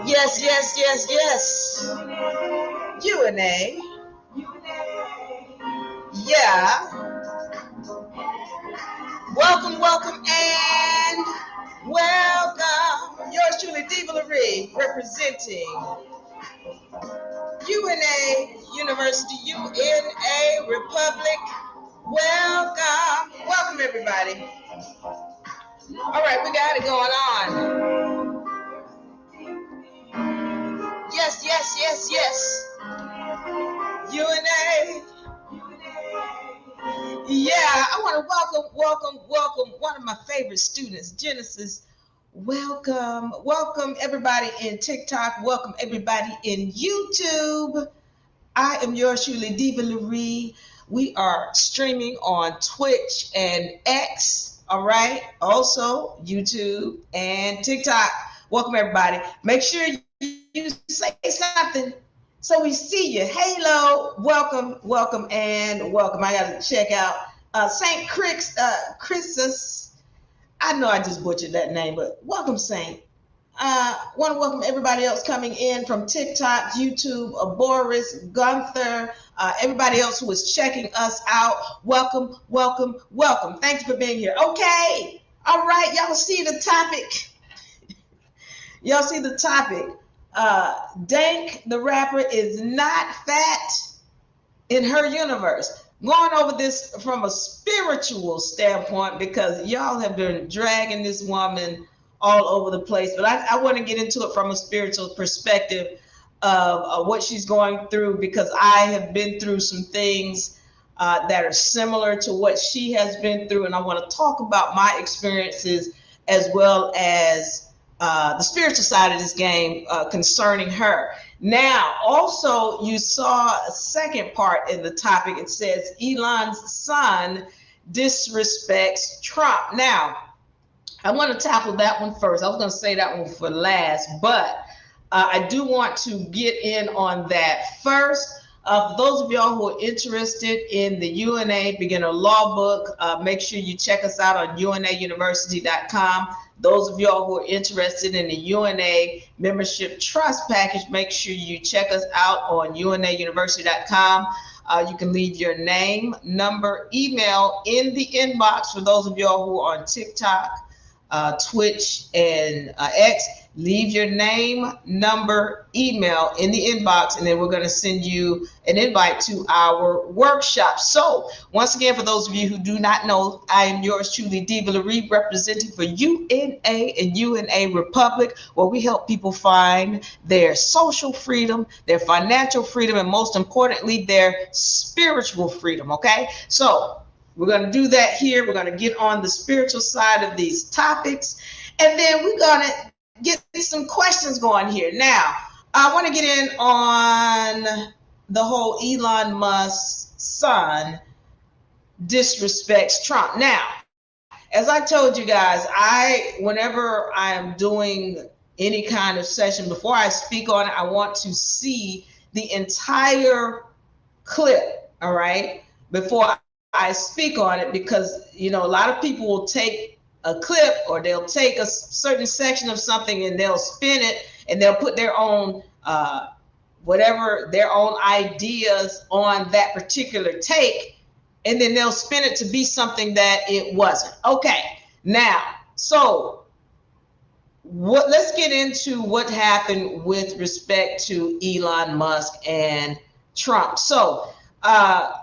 Yes, yes, yes, yes. UNA. Yeah. Welcome, welcome, and welcome. Yours truly, Diva Lyri, representing UNA University, UNA Republic. Welcome. Welcome, everybody. All right, we got it going on. Yes, yes, yes, yes. UNA. Yeah, I want to welcome one of my favorite students, Genesis. Welcome everybody in TikTok. Welcome everybody in YouTube. I am yours truly, Diva Lyri. We are streaming on Twitch and X, all right? Also, YouTube and TikTok. Welcome everybody. Make sure you say something so we see you. Halo, welcome, and welcome. I got to check out St. Christus. I know I just butchered that name, but welcome, Saint. Want to welcome everybody else coming in from TikTok, YouTube, Boris, Gunther, everybody else who is checking us out. Welcome. Thanks for being here. Okay. All right. Y'all see the topic. Dank the Rapper is not fat in her universe. Going over this from a spiritual standpoint because y'all have been dragging this woman all over the place, but I want to get into it from a spiritual perspective of what she's going through, because I have been through some things that are similar to what she has been through, and I want to talk about my experiences as well as the spiritual side of this game concerning her. Now, also, you saw a second part in the topic. It says Elon's son disrespects Trump. Now, I want to tackle that one first. I was going to say that one for last, but I do want to get in on that first. For those of y'all who are interested in the UNA Beginner Law Book, make sure you check us out on unauniversity.com. Those of y'all who are interested in the UNA Membership Trust Package, make sure you check us out on unauniversity.com. You can leave your name, number, email in the inbox. For those of y'all who are on TikTok, Twitch, and X, leave your name, number, email in the inbox, and then we're going to send you an invite to our workshop. So once again, for those of you who do not know, I am yours truly, Diva Lyri, representing for UNA and UNA Republic, where we help people find their social freedom, their financial freedom, and most importantly, their spiritual freedom. Okay, so we're going to do that here. We're going to get on the spiritual side of these topics, and then we're going to get some questions going here. Now, I want to get in on the whole Elon Musk's son disrespects Trump. Now, as I told you guys, whenever I am doing any kind of session, before I speak on it, I want to see the entire clip, all right, before I speak on it, because, you know, a lot of people will take a clip or they'll take a certain section of something and they'll spin it and they'll put their own their own ideas on that particular take, and then they'll spin it to be something that it wasn't. Okay, now, so let's get into what happened with respect to Elon Musk and Trump. So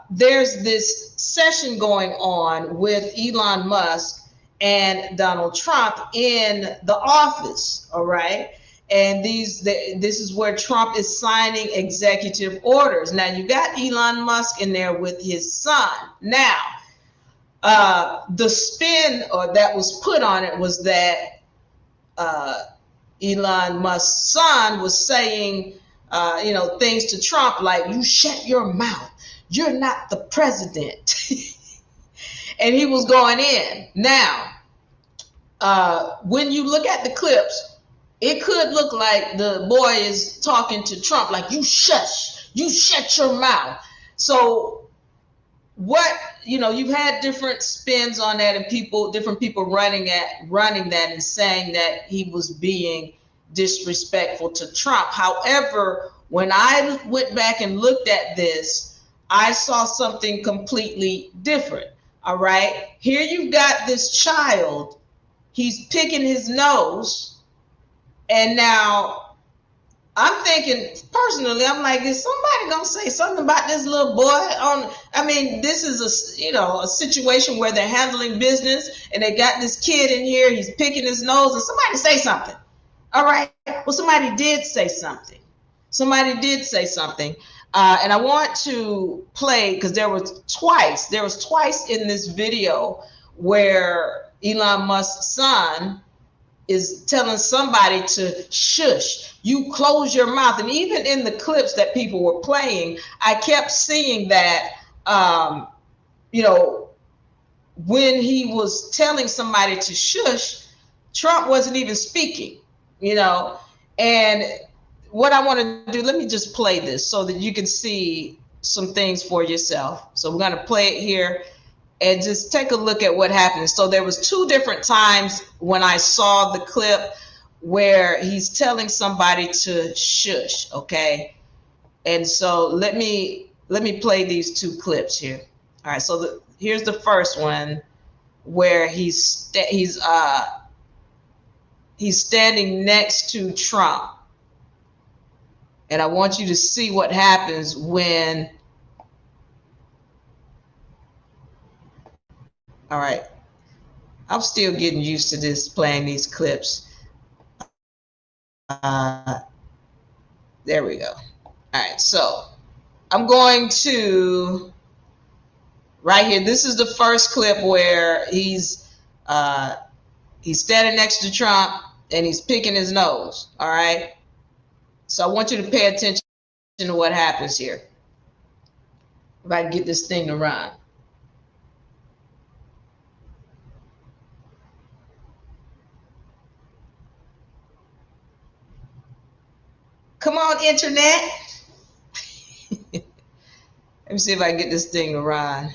there's this session going on with Elon Musk and Donald Trump in the office, all right? And this is where Trump is signing executive orders. Now, you got Elon Musk in there with his son. Now, the spin that was put on it was that Elon Musk's son was saying, things to Trump like, "You shut your mouth. You're not the president." And he was going in. Now, when you look at the clips, it could look like the boy is talking to Trump like, "You shush, you shut your mouth." So you've had different spins on that, and different people running that and saying that he was being disrespectful to Trump. However, when I went back and looked at this, I saw something completely different. All right. Here you've got this child, he's picking his nose, and now I'm thinking personally, I'm like, is somebody gonna say something about this little boy? I mean, this is a situation where they're handling business, and they got this kid in here. He's picking his nose, and somebody say something. All right. Well, somebody did say something. Somebody did say something, and I want to play because there was twice. There was twice in this video where Elon Musk's son is telling somebody to shush, you close your mouth. And even in the clips that people were playing, I kept seeing that, you know, when he was telling somebody to shush, Trump wasn't even speaking, you know. And what I want to do, let me just play this so that you can see some things for yourself. So we're going to play it here and just take a look at what happened. So there was two different times when I saw the clip where he's telling somebody to shush, okay? And so let me play these two clips here. All right, so here's the first one where he's standing next to Trump. And I want you to see what happens when. All right. I'm still getting used to this, playing these clips. There we go. All right, so I'm going to right here. This is the first clip where he's standing next to Trump and he's picking his nose. All right. So I want you to pay attention to what happens here. If I can get this thing to run. Come on, internet. Let me see if I can get this thing to run.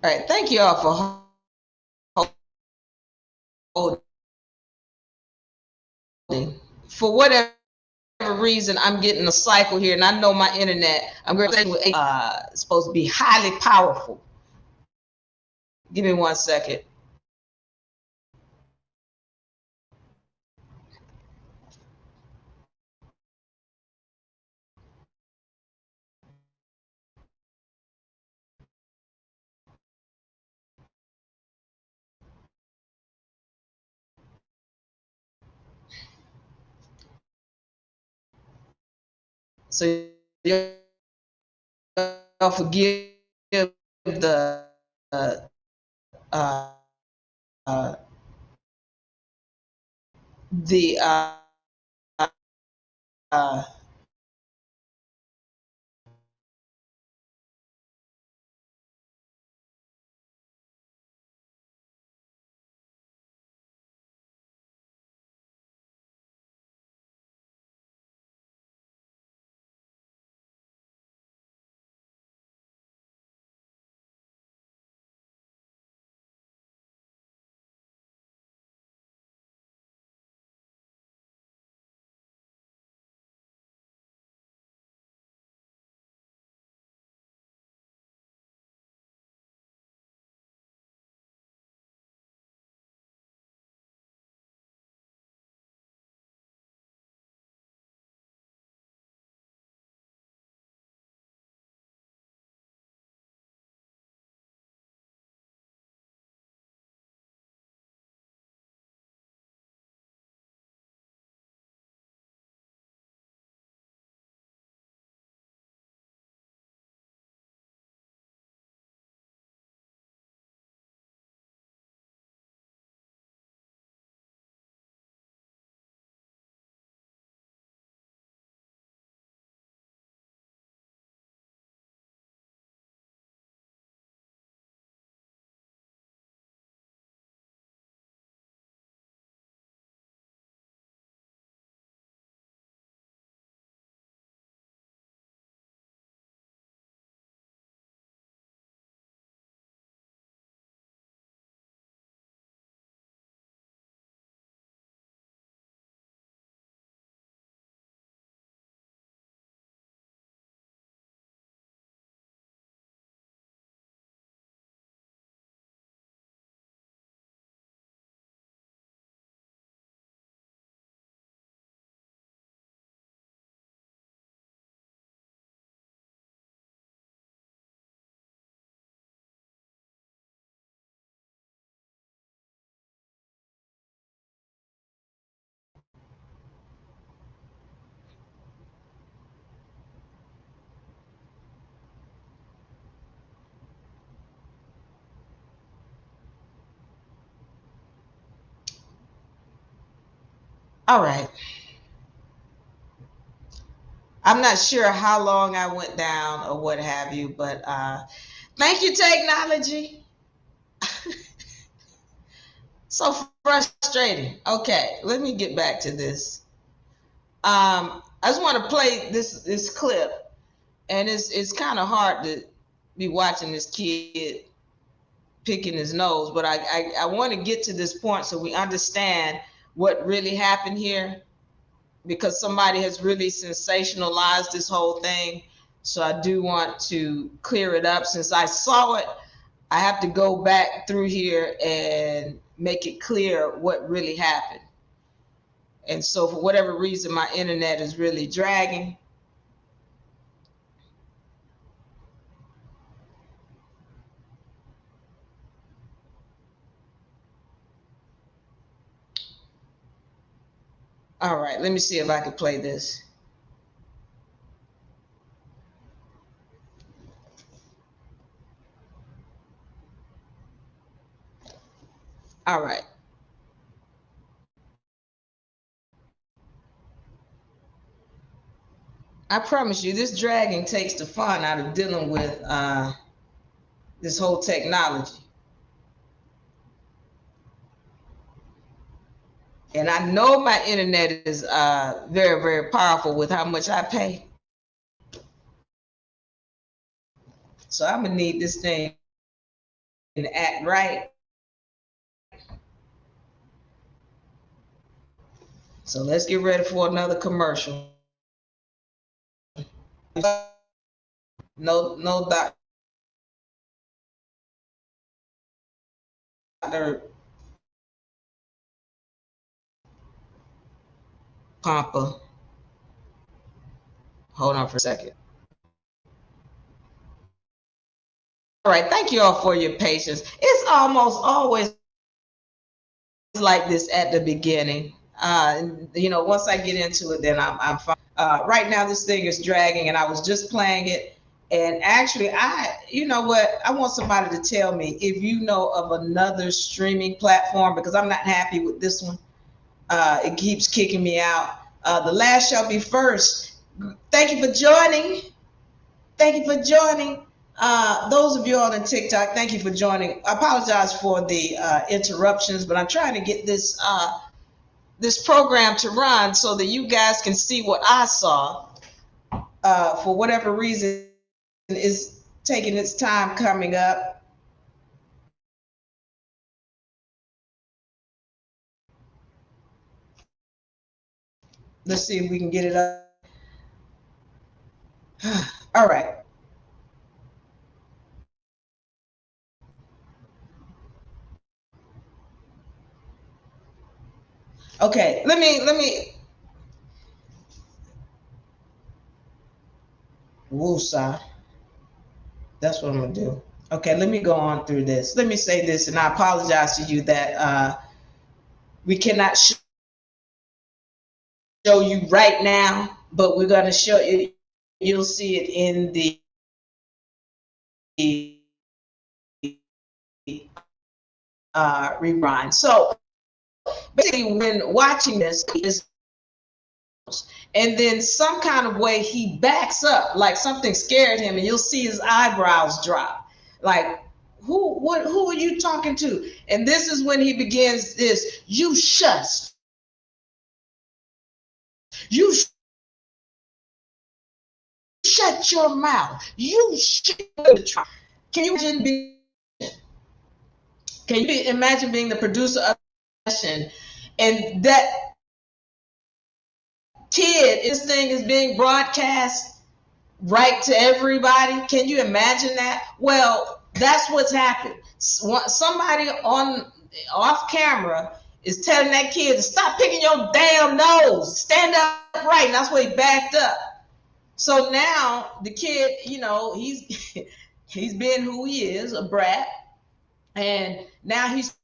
All right, thank you all for holding. For whatever reason, I'm getting a cycle here, and I know my internet. I'm going to supposed to be highly powerful. Give me 1 second. So y'all forgive the uh, uh, the uh, All right. I'm not sure how long I went down or what have you, but thank you, technology. So frustrating. Okay, let me get back to this. I just want to play this clip, and it's kind of hard to be watching this kid picking his nose, but I want to get to this point so we understand what really happened here, because somebody has really sensationalized this whole thing. So I do want to clear it up. Since I saw it, I have to go back through here and make it clear what really happened. And so for whatever reason, my internet is really dragging. All right, let me see if I can play this. All right. I promise you, this dragging takes the fun out of dealing with this whole technology. And I know my internet is very, very powerful with how much I pay. So I'm gonna need this thing to act right. So let's get ready for another commercial. No Dr. Pampa. Hold on for a second. All right, thank you all for your patience. It's almost always like this at the beginning. Once I get into it, then I'm fine. Right now, this thing is dragging, and I was just playing it. And actually, you know what? I want somebody to tell me if you know of another streaming platform, because I'm not happy with this one. It keeps kicking me out. The last shall be first. Thank you for joining. Thank you for joining. Those of you on TikTok, thank you for joining. I apologize for the interruptions, but I'm trying to get this program to run so that you guys can see what I saw. For whatever reason, is taking its time coming up. Let's see if we can get it up. All right. Okay, let me woosah. That's what I'm gonna do. Okay, let me go on through this. Let me say this, and I apologize to you that we cannot show you right now, but we're gonna show you. You'll see it in the rewind. So basically, when watching this, and then some kind of way he backs up, like something scared him, and you'll see his eyebrows drop, like who are you talking to? And this is when he begins this, you you shut your mouth, you shut. Can you imagine being, can you imagine being the producer of a session, and that kid, this thing is being broadcast right to everybody? Can you imagine that? Well, that's what's happened. Somebody on off camera is telling that kid to stop picking your damn nose, stand up right, and that's why he backed up. So now the kid, he's he's been who he is, a brat, and now he's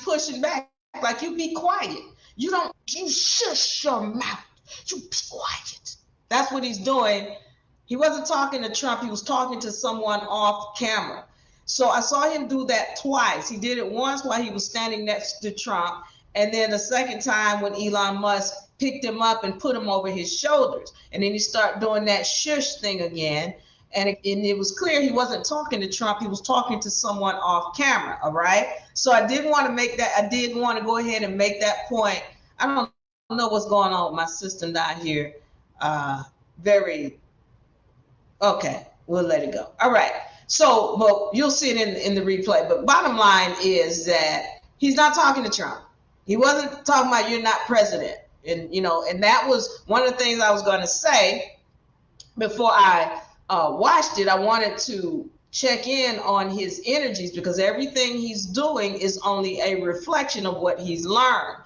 pushing back like, you be quiet. You shush your mouth. You be quiet. That's what he's doing. He wasn't talking to Trump. He was talking to someone off camera. So I saw him do that twice. He did it once while he was standing next to Trump, And then the second time when Elon Musk picked him up and put him over his shoulders. And then he started doing that shush thing again. And it was clear he wasn't talking to Trump. He was talking to someone off camera. All right. So I did want to make that. I did want to go ahead and make that point. I don't know what's going on with my system down here. Okay. We'll let it go. All right. So, but you'll see it in the replay. But bottom line is that he's not talking to Trump. He wasn't talking about you're not president. And, and that was one of the things I was going to say before I watched it. I wanted to check in on his energies because everything he's doing is only a reflection of what he's learned.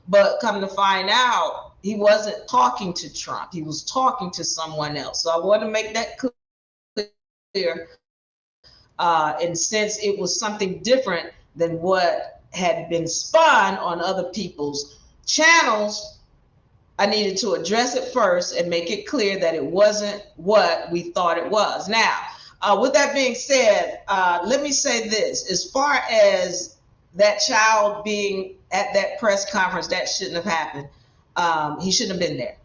But come to find out, he wasn't talking to Trump. He was talking to someone else. So I want to make that clear. And since it was something different than what had been spun on other people's channels, I needed to address it first and make it clear that it wasn't what we thought it was. Now, with that being said, let me say this. As far as that child being at that press conference, that shouldn't have happened. He shouldn't have been there.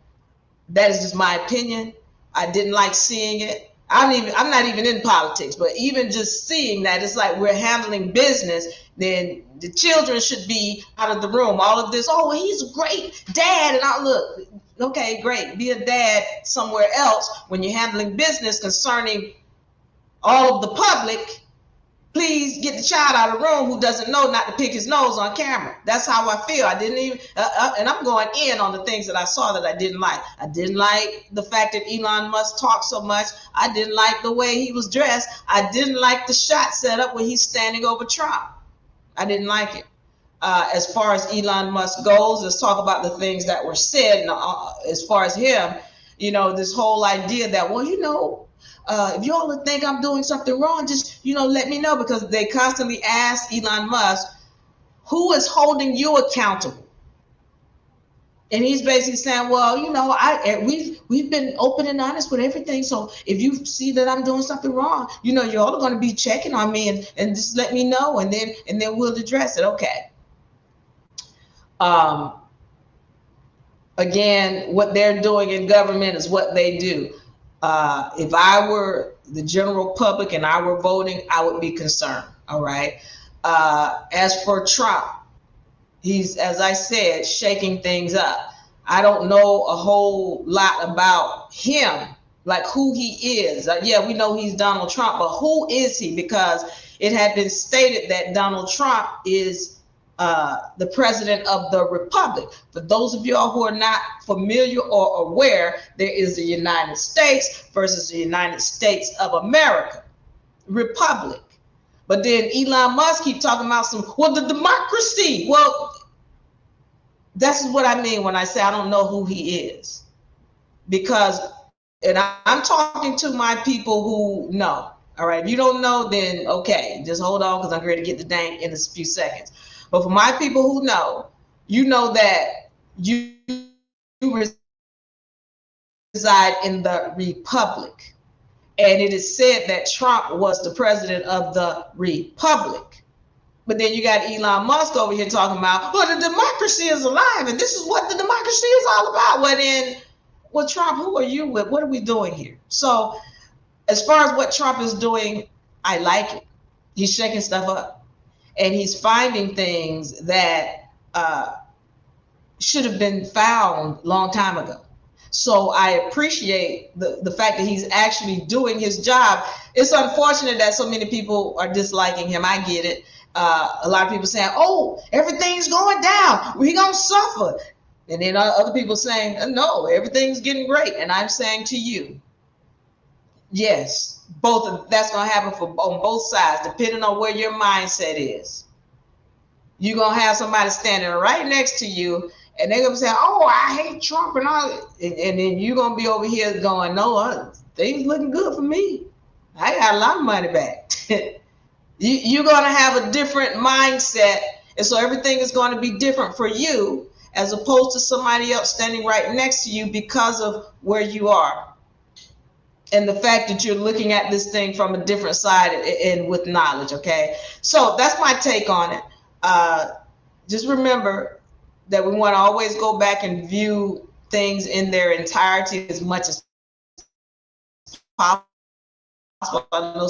That is just my opinion. I didn't like seeing it. I'm not even in politics, but even just seeing that, it's like we're handling business, then the children should be out of the room. All of this, oh, he's a great dad. And I look, okay, great. Be a dad somewhere else when you're handling business concerning all of the public. Please get the child out of the room who doesn't know not to pick his nose on camera. That's how I feel. I didn't even, and I'm going in on the things that I saw that I didn't like. I didn't like the fact that Elon Musk talked so much. I didn't like the way he was dressed. I didn't like the shot set up where he's standing over Trump. I didn't like it. As far as Elon Musk goes, let's talk about the things that were said. As far as him, this whole idea that, well, if y'all think I'm doing something wrong, just, let me know, because they constantly ask Elon Musk, who is holding you accountable? And he's basically saying, well, we've been open and honest with everything. So if you see that I'm doing something wrong, you're all going to be checking on me and just let me know. And then we'll address it. Okay. Again, what they're doing in government is what they do. If I were the general public and I were voting, I would be concerned. All right. As for Trump, he's, as I said, shaking things up. I don't know a whole lot about him, like who he is. Yeah, we know he's Donald Trump, but who is he? Because it had been stated that Donald Trump is the president of the republic. For those of y'all who are not familiar or aware, there is the United States versus the United States of America, republic. But then Elon Musk keep talking about the democracy. Well, that's what I mean when I say I don't know who he is. Because, and I'm talking to my people who know. All right, if you don't know, then okay, just hold on, because I'm ready to get the dank in a few seconds. But for my people who know, that you reside in the republic. And it is said that Trump was the president of the republic. But then you got Elon Musk over here talking about, well, the democracy is alive, and this is what the democracy is all about. Well, Trump, who are you with? What are we doing here? So as far as what Trump is doing, I like it. He's shaking stuff up. And he's finding things that should have been found long time ago. So I appreciate the fact that he's actually doing his job. It's unfortunate that so many people are disliking him. I get it. A lot of people saying, oh, everything's going down. We're going to suffer. And then other people saying, no, everything's getting great. And I'm saying to you, yes, that's going to happen on both sides, depending on where your mindset is. You're going to have somebody standing right next to you, and they're going to say, oh, I hate Trump and all. And then you're going to be over here going, no, things looking good for me. I got a lot of money back. You're going to have a different mindset. And so everything is going to be different for you as opposed to somebody else standing right next to you because of where you are. And the fact that you're looking at this thing from a different side and with knowledge, okay? So that's my take on it. Just remember, that we want to always go back and view things in their entirety as much as possible. I know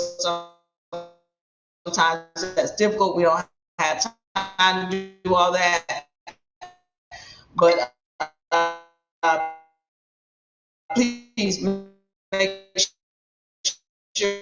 sometimes that's difficult. We don't have time to do all that. But please make sure.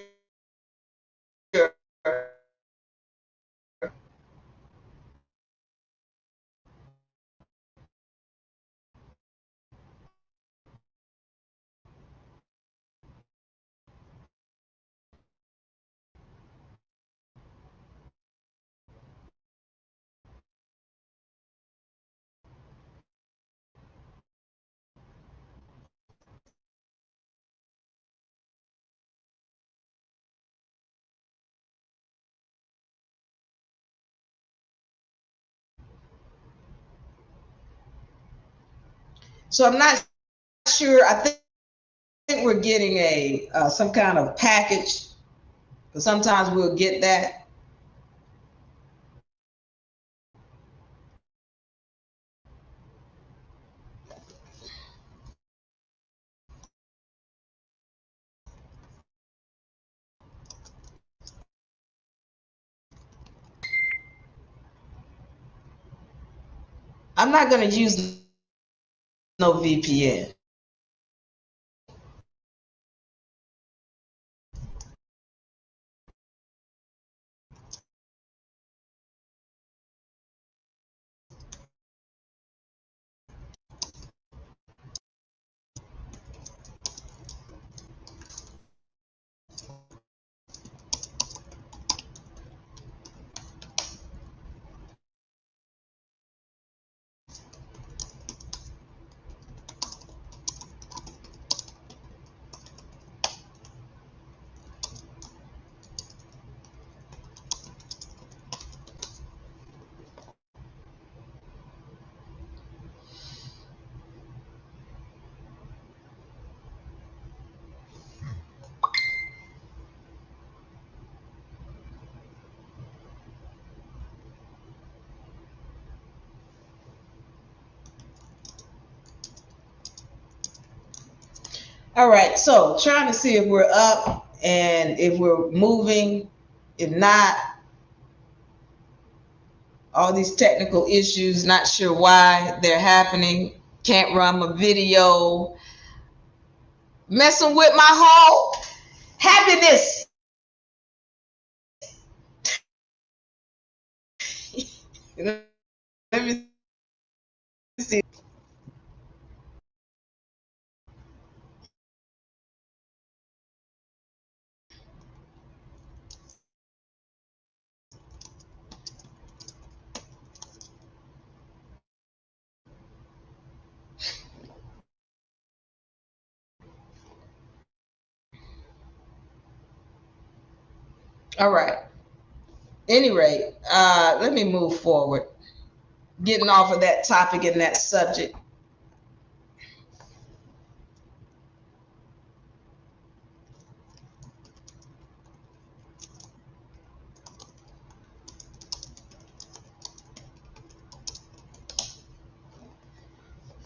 So I'm not sure. I think we're getting a some kind of package. But sometimes we'll get that. I'm not going to use no VPN. All right, so trying to see if we're up and if we're moving. If not, all these technical issues, not sure why they're happening. Can't run my video. Messing with my whole happiness. Let me see. All right. Any rate, let me move forward. Getting off of that topic and that subject.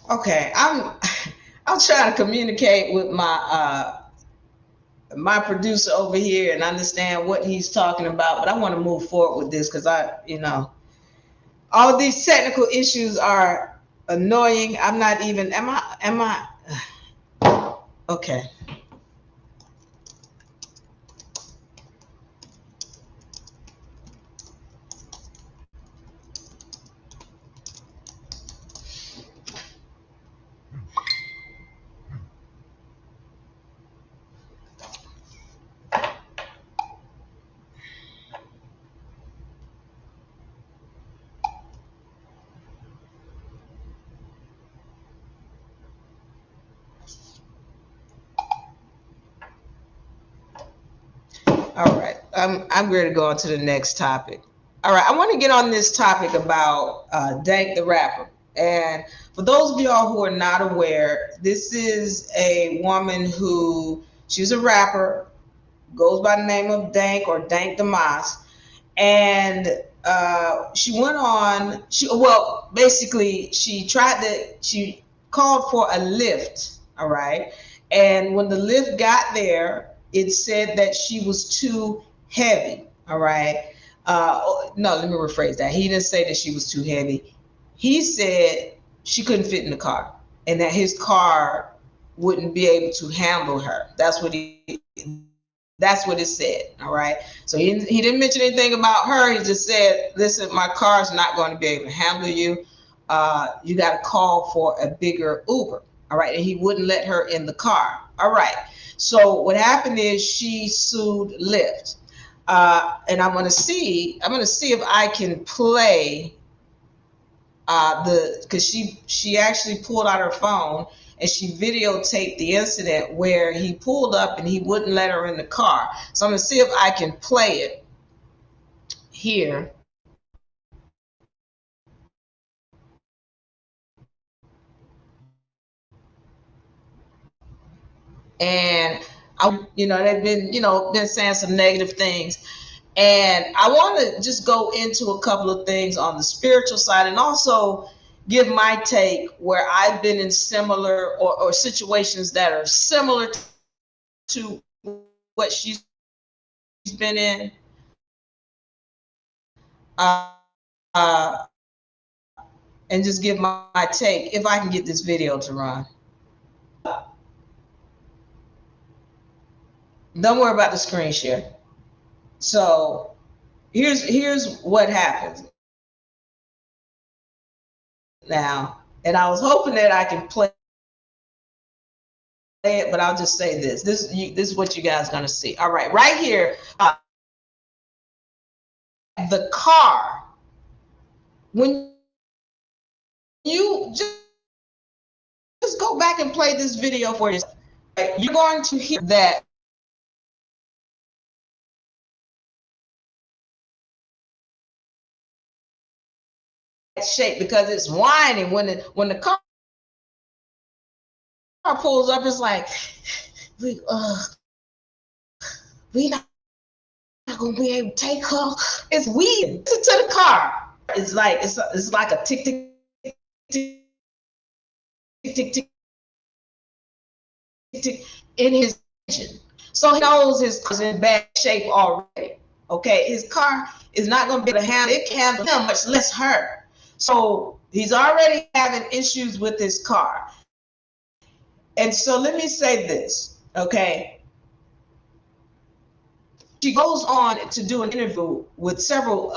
Okay, I'm trying to communicate with my producer over here and understand what he's talking about, but I want to move forward with this because all these technical issues are annoying. I'm not even am I okay. All right, I'm ready to go on to the next topic. All right, I want to get on this topic about Dank the Rapper. And for those of y'all who are not aware, this is a woman who she's a rapper, goes by the name of Dank or Dank the Moss, and she went on. Well, basically, she called for a lift. All right, and when the lift got there, it said that she was too heavy. All right. No, let me rephrase that. He didn't say that she was too heavy. He said she couldn't fit in the car, and that his car wouldn't be able to handle her. That's what it said. All right. So he didn't mention anything about her. He just said, listen, my car's not going to be able to handle you. You got to call for a bigger Uber. All right. And he wouldn't let her in the car. All right. So what happened is she sued Lyft. And I'm going to see if I can play because she actually pulled out her phone and she videotaped the incident where he pulled up and he wouldn't let her in the car. So I'm going to see if I can play it here. And they've been saying some negative things. And I want to just go into a couple of things on the spiritual side and also give my take where I've been in similar or situations that are similar to what she's been in. And just give my take if I can get this video to run. Don't worry about the screen share. So here's what happens now, and I was hoping that I can play it, but I'll just say this. This is what you guys are gonna see. All right, right here, the car. When you just go back and play this video for yourself, you're going to hear that shape because it's whining when the car pulls up. It's like we not gonna be able to take her. It's weird to the car. It's like a tick tick tick tick tick tick in his engine. So he knows his car's in bad shape already. Okay, his car is not gonna be able to handle it. Can't handle him, much less her. So he's already having issues with his car. And so let me say this, okay? She goes on to do an interview with several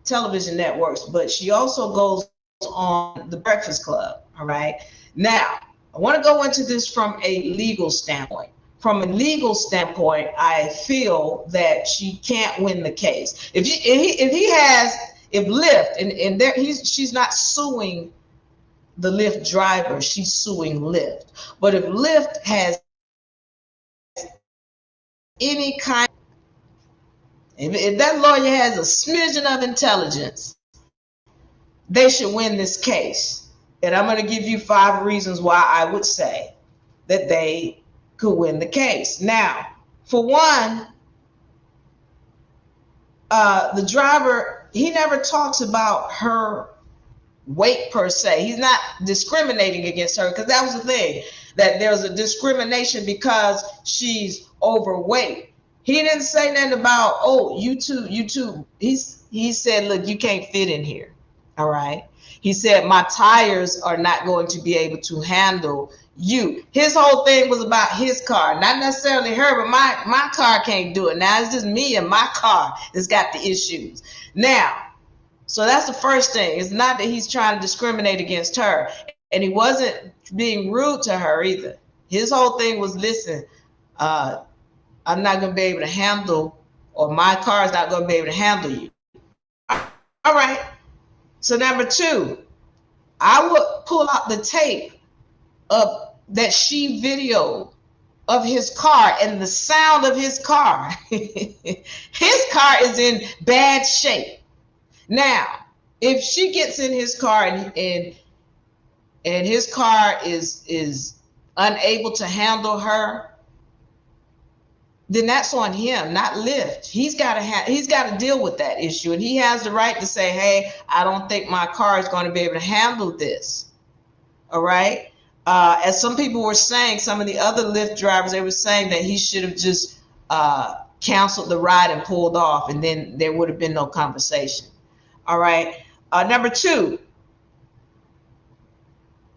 television networks, but she also goes on the Breakfast Club, all right? Now, I want to go into this from a legal standpoint. From a legal standpoint, I feel that she can't win the case. If Lyft, and she's not suing the Lyft driver, she's suing Lyft. But if Lyft has any kind, if that lawyer has a smidgen of intelligence, they should win this case. And I'm going to give you 5 reasons why I would say that they could win the case. Now, for one, the driver, he never talks about her weight per se. He's not discriminating against her, because that was the thing, that there's a discrimination because she's overweight. He didn't say nothing about, oh, you too. He said, look, you can't fit in here. All right. He said, my tires are not going to be able to handle you. His whole thing was about his car, not necessarily her, but my car can't do it. Now it's just me and my car that's got the issues. Now, so that's the first thing. It's not that he's trying to discriminate against her, and he wasn't being rude to her either. His whole thing was, listen, I'm not going to be able to handle, or my car is not going to be able to handle you. All right. So number 2, I would pull out the tape of that she videoed of his car and the sound of his car. His car is in bad shape. Now, if she gets in his car and his car is unable to handle her, then that's on him, not Lyft. He's got to deal with that issue, and he has the right to say, hey, I don't think my car is going to be able to handle this. All right. As some people were saying, some of the other Lyft drivers, they were saying that he should have just canceled the ride and pulled off, and then there would have been no conversation. All right. Number two,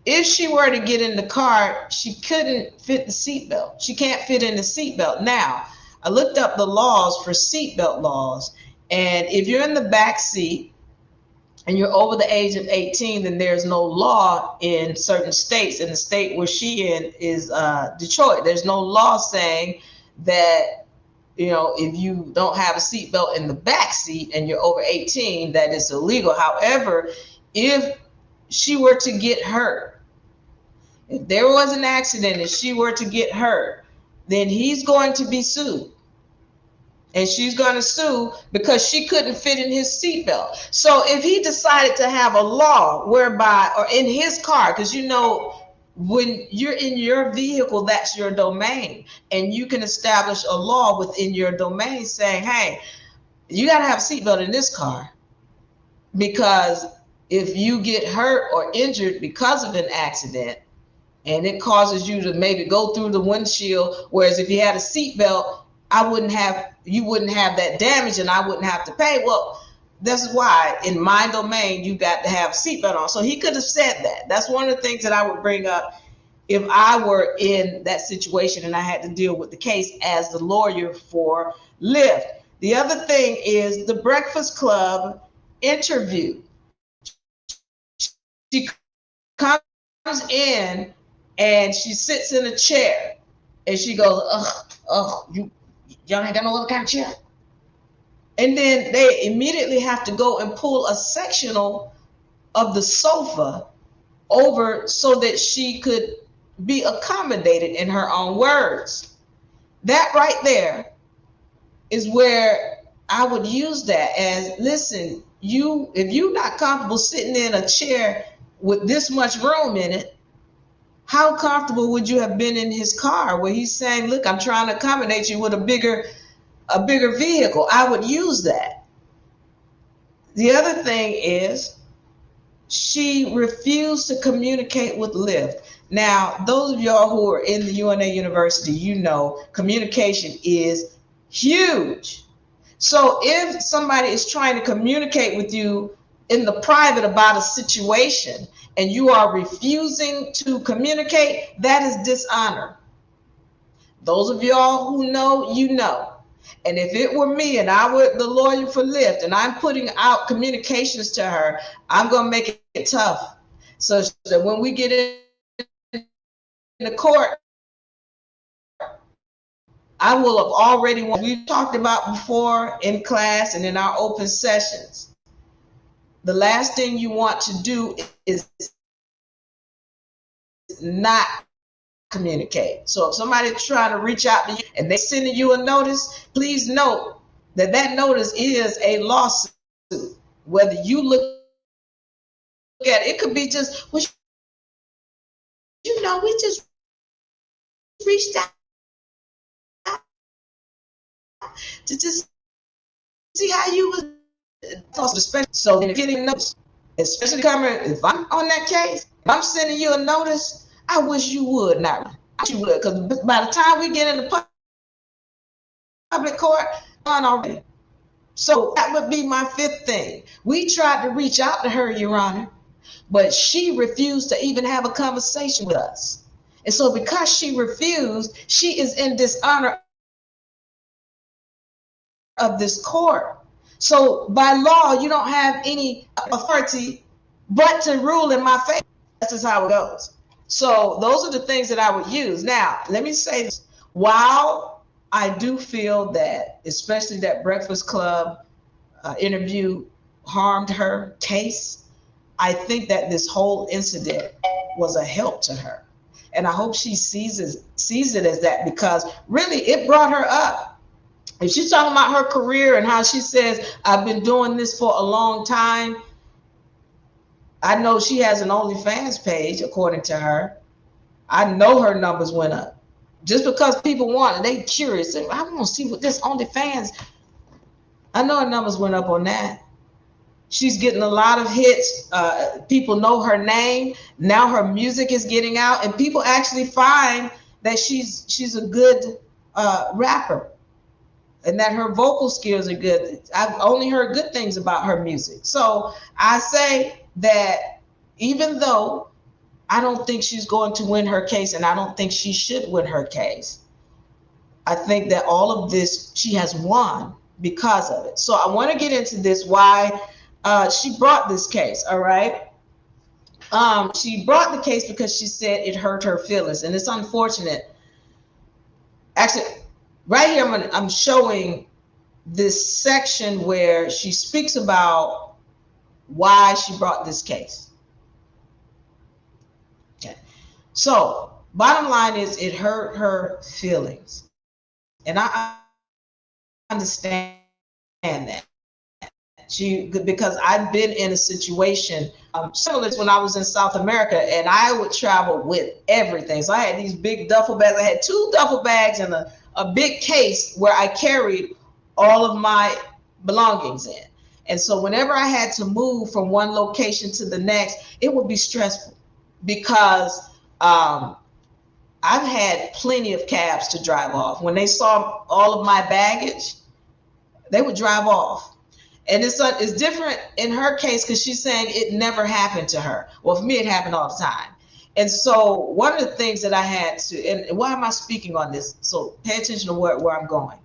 if she were to get in the car, she couldn't fit the seatbelt. She can't fit in the seatbelt. Now, I looked up the laws for seatbelt laws, and if you're in the back seat and you're over the age of 18, then there's no law in certain states. And the state where she in is Detroit. There's no law saying that, you know, if you don't have a seatbelt in the back seat and you're over 18, that is illegal. However, if she were to get hurt, if there was an accident and she were to get hurt, then he's going to be sued. And she's going to sue because she couldn't fit in his seatbelt. So if he decided to have a law whereby, or in his car, because you know, when you're in your vehicle, that's your domain. And you can establish a law within your domain saying, hey, you got to have a seatbelt in this car. Because if you get hurt or injured because of an accident, and it causes you to maybe go through the windshield, whereas if you had a seatbelt, you wouldn't have that damage and I wouldn't have to pay. Well, that's why in my domain, you got to have a seatbelt on. So he could have said that. That's one of the things that I would bring up if I were in that situation and I had to deal with the case as the lawyer for Lyft. The other thing is the Breakfast Club interview. She comes in and she sits in a chair and she goes, y'all ain't got no other kind of chair. And then they immediately have to go and pull a sectional of the sofa over so that she could be accommodated, in her own words. That right there is where I would use that as, listen, if you're not comfortable sitting in a chair with this much room in it, how comfortable would you have been in his car where he's saying, look, I'm trying to accommodate you with a bigger vehicle? I would use that. The other thing is she refused to communicate with Lyft. Now, those of y'all who are in the UNA University, you know communication is huge. So if somebody is trying to communicate with you in the private about a situation and you are refusing to communicate, that is dishonor. Those of y'all who know, you know. And if it were me and I were the lawyer for Lyft and I'm putting out communications to her, I'm going to make it tough. So that when we get in the court, I will have already, we talked about before in class and in our open sessions. The last thing you want to do is not communicate. So if somebody's trying to reach out to you and they're sending you a notice, please note that that notice is a lawsuit. Whether you look at it, it could be just, well, you know, we just reached out to just see how you was. So then getting notice, especially coming, if I'm on that case, if I'm sending you a notice, I wish you would not. I wish you would, because by the time we get in the public court, on already. So that would be my fifth thing. We tried to reach out to her, Your Honor, but she refused to even have a conversation with us. And so because she refused, she is in dishonor of this court. So by law, you don't have any authority but to rule in my favor. That's just how it goes. So those are the things that I would use. Now, let me say this. While I do feel that, especially that Breakfast Club interview harmed her case, I think that this whole incident was a help to her. And I hope she sees it as that, because really it brought her up. If she's talking about her career and how she says, I've been doing this for a long time, I know she has an OnlyFans page, according to her. I know her numbers went up. just because people want it, they curious. I want to see what this OnlyFans. I know her numbers went up on that. She's getting a lot of hits. People know her name. Now her music is getting out, and people actually find that she's a good rapper, and that her vocal skills are good. I've only heard good things about her music. So I say that even though I don't think she's going to win her case, and I don't think she should win her case, I think that all of this, she has won because of it. So I want to get into this, why she brought this case, all right? She brought the case because she said it hurt her feelings, and it's unfortunate. Actually, right here, I'm showing this section where she speaks about why she brought this case. Okay. So, bottom line is, it hurt her feelings. And I understand that. Because I've been in a situation similar to when I was in South America, and I would travel with everything. So I had these big duffel bags. I had 2 duffel bags and a big case where I carried all of my belongings in. And so whenever I had to move from one location to the next, it would be stressful, because I've had plenty of cabs to drive off. When they saw all of my baggage, they would drive off. And it's different in her case, because she's saying it never happened to her. Well, for me, it happened all the time. And so one of the things that I had to, and why am I speaking on this? So pay attention to where I'm going.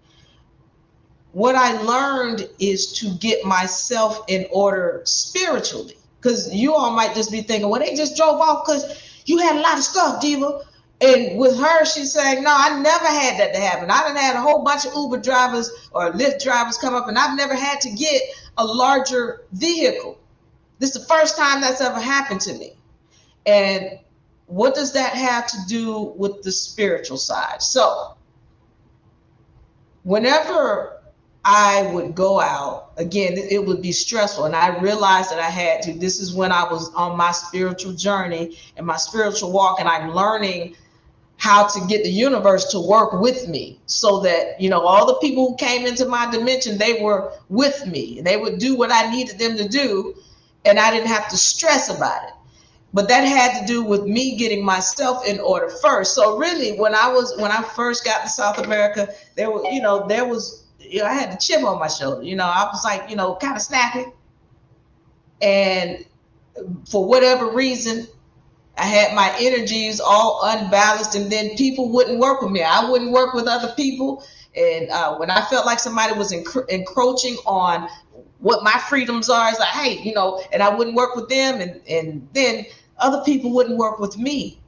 What I learned is to get myself in order spiritually. Because you all might just be thinking, well, they just drove off because you had a lot of stuff, Diva. And with her, she's saying, no, I never had that to happen. I done had a whole bunch of Uber drivers or Lyft drivers come up, and I've never had to get a larger vehicle. This is the first time that's ever happened to me. And what does that have to do with the spiritual side? So whenever I would go out, again, it would be stressful. And I realized that I had to. This is when I was on my spiritual journey and my spiritual walk, and I'm learning how to get the universe to work with me, so that, you know, all the people who came into my dimension, they were with me and they would do what I needed them to do, and I didn't have to stress about it. But that had to do with me getting myself in order first. So really, when I first got to South America, I had the chip on my shoulder. I was like, kind of snappy. And for whatever reason, I had my energies all unbalanced, and then people wouldn't work with me. I wouldn't work with other people. And when I felt like somebody was encroaching on what my freedoms are, it's like, hey, and I wouldn't work with them. And then other people wouldn't work with me.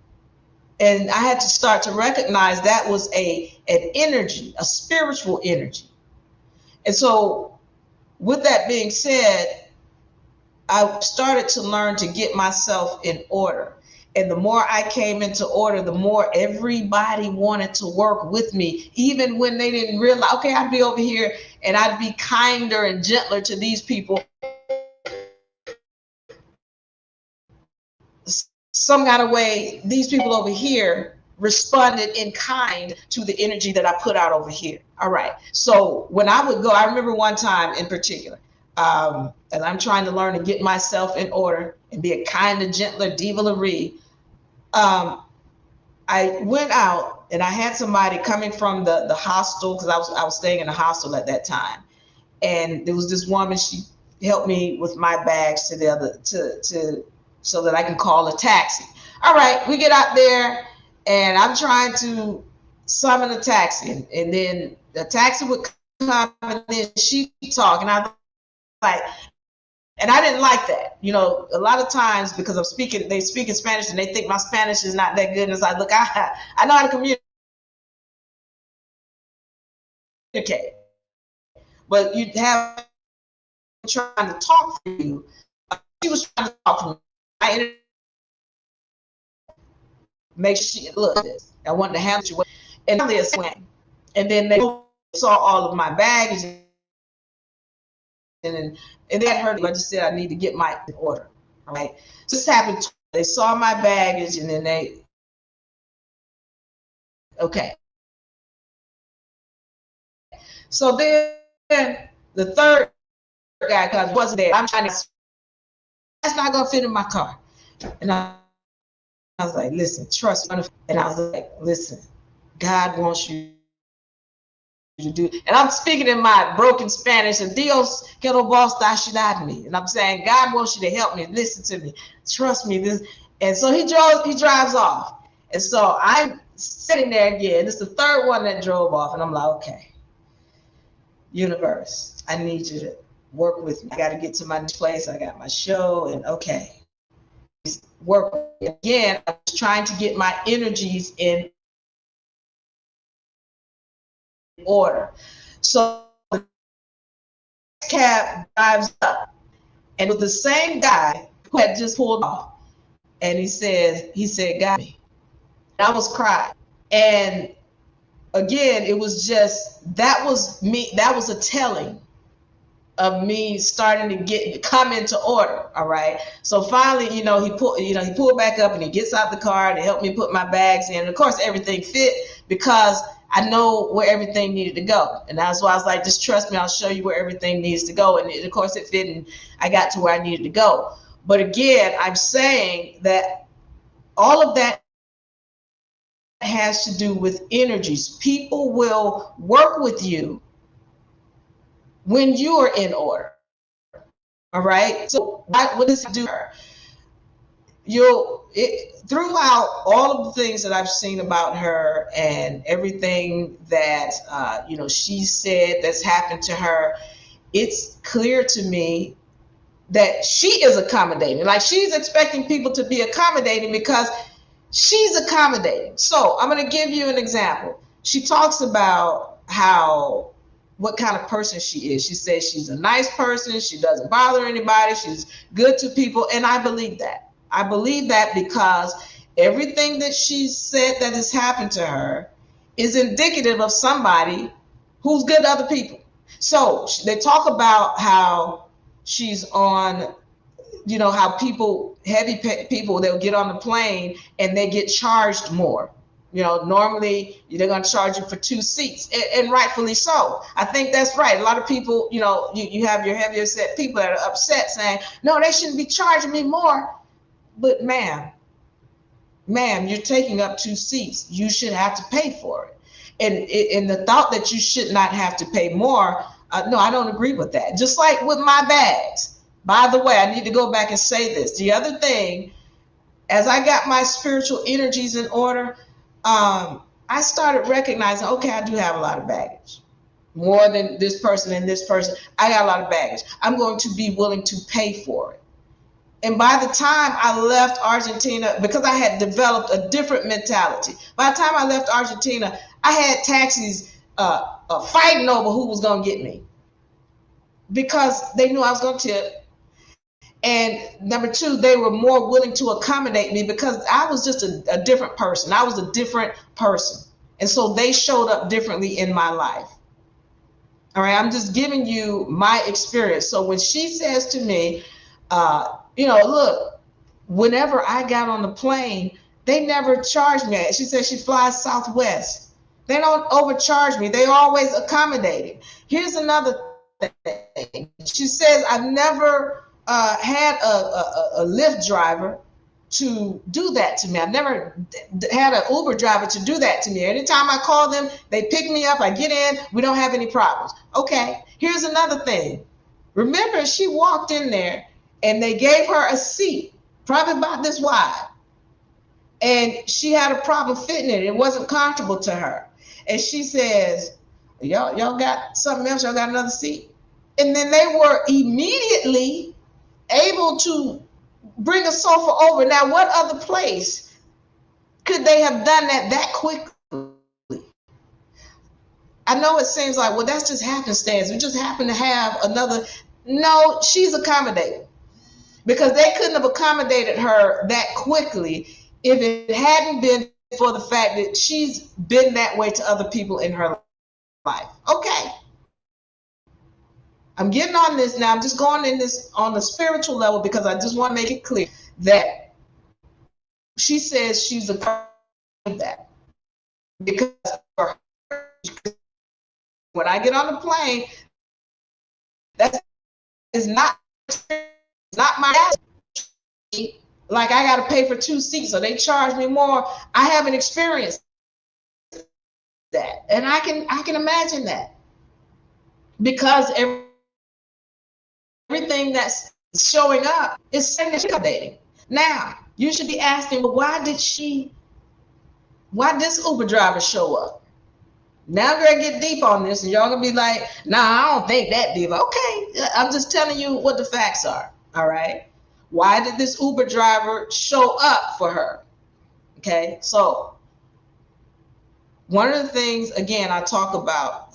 And I had to start to recognize that was an energy, a spiritual energy. And so with that being said, I started to learn to get myself in order. And the more I came into order, the more everybody wanted to work with me, even when they didn't realize, okay, I'd be over here and I'd be kinder and gentler to these people. Some kind of way, these people over here responded in kind to the energy that I put out over here. All right. So when I would go, I remember one time in particular, as I'm trying to learn to get myself in order and be a kinder, gentler Diva Lyri, I went out and I had somebody coming from the hostel, because I was staying in a hostel at that time, and there was this woman. She helped me with my bags to the other so that I can call a taxi. All right, we get out there, and I'm trying to summon a taxi, and then the taxi would come, and then she talk, and I was like. And I didn't like that. A lot of times, because they speak in Spanish and they think my Spanish is not that good. And it's like, look, I know how to communicate. But you'd have trying to talk for you. She was trying to talk for me. I make sure, look, this. I wanted to handle you. And they swing. And then they saw all of my baggage. And they had heard me. I just said I need to get my order. All right. So this happened. They saw my baggage, and then okay. So then the third guy comes, wasn't there. I'm trying to, that's not gonna fit in my car. And I was like, listen, trust me. And I was like, listen, God wants you to do. And I'm speaking in my broken Spanish, and Dios que no vos ayudarme. And I'm saying, God wants you to help me. Listen to me. Trust me. This. And so he drives off. And so I'm sitting there again. It's the third one that drove off. And I'm like, okay, universe, I need you to work with me. I got to get to my place. I got my show. And okay, work again. I was trying to get my energies in order. So the cab drives up, and with the same guy who had just pulled off, and he said, got me. And I was crying. And again, it was just, that was me, that was a telling of me starting to come into order. All right. So finally, he pulled back up and he gets out the car to help me put my bags in. And of course, everything fit because I know where everything needed to go. And that's why I was like, just trust me, I'll show you where everything needs to go. And of course it fit, and I got to where I needed to go. But again, I'm saying that all of that has to do with energies. People will work with you when you are in order. All right. So what does it do? Throughout all of the things that I've seen about her and everything that she said that's happened to her, it's clear to me that she is accommodating. Like, she's expecting people to be accommodating because she's accommodating. So I'm going to give you an example. She talks about what kind of person she is. She says she's a nice person. She doesn't bother anybody. She's good to people. And I believe that. I believe that because everything that she said that has happened to her is indicative of somebody who's good to other people. So they talk about how she's on, how heavy people, they'll get on the plane and they get charged more. Normally they're going to charge you for 2 seats, and rightfully so. I think that's right. A lot of people, you have your heavier set people that are upset saying, no, they shouldn't be charging me more. But ma'am, you're taking up 2 seats. You should have to pay for it. And the thought that you should not have to pay more, no, I don't agree with that. Just like with my bags. By the way, I need to go back and say this. The other thing, as I got my spiritual energies in order, I started recognizing, okay, I do have a lot of baggage. More than this person and this person. I got a lot of baggage. I'm going to be willing to pay for it. And by the time I left Argentina, because I had developed a different mentality, by the time I left Argentina, I had taxis fighting over who was going to get me because they knew I was going to tip. And number 2, they were more willing to accommodate me because I was just a different person. I was a different person. And so they showed up differently in my life. All right, I'm just giving you my experience. So when she says to me, look, whenever I got on the plane, they never charged me. She said she flies Southwest. They don't overcharge me. They always accommodating. Here's another thing. She says, I've never had a Lyft driver to do that to me. I've never had an Uber driver to do that to me. Anytime I call them, they pick me up, I get in, we don't have any problems. Okay, here's another thing. Remember, she walked in there and they gave her a seat, probably about this wide. And she had a problem fitting it. It wasn't comfortable to her. And she says, y'all got something else? Y'all got another seat? And then they were immediately able to bring a sofa over. Now, what other place could they have done that quickly? I know it seems like, well, that's just happenstance. We just happen to have another. No, she's accommodating because they couldn't have accommodated her that quickly if it hadn't been for the fact that she's been that way to other people in her life. Okay. I'm getting on this now. I'm just going in this on the spiritual level because I just want to make it clear that she says she's a that because for her, when I get on the plane, that is not my, like I got to pay for 2 seats, so they charge me more. I haven't experienced that, and I can imagine that, because everything that's showing up is intimidating. Now you should be asking, well, why this Uber driver show up? Now we're gonna get deep on this, and y'all gonna be like, nah, I don't think that, Diva. Okay, I'm just telling you what the facts are. All right. Why did this Uber driver show up for her? Okay, so one of the things, again, I talk about,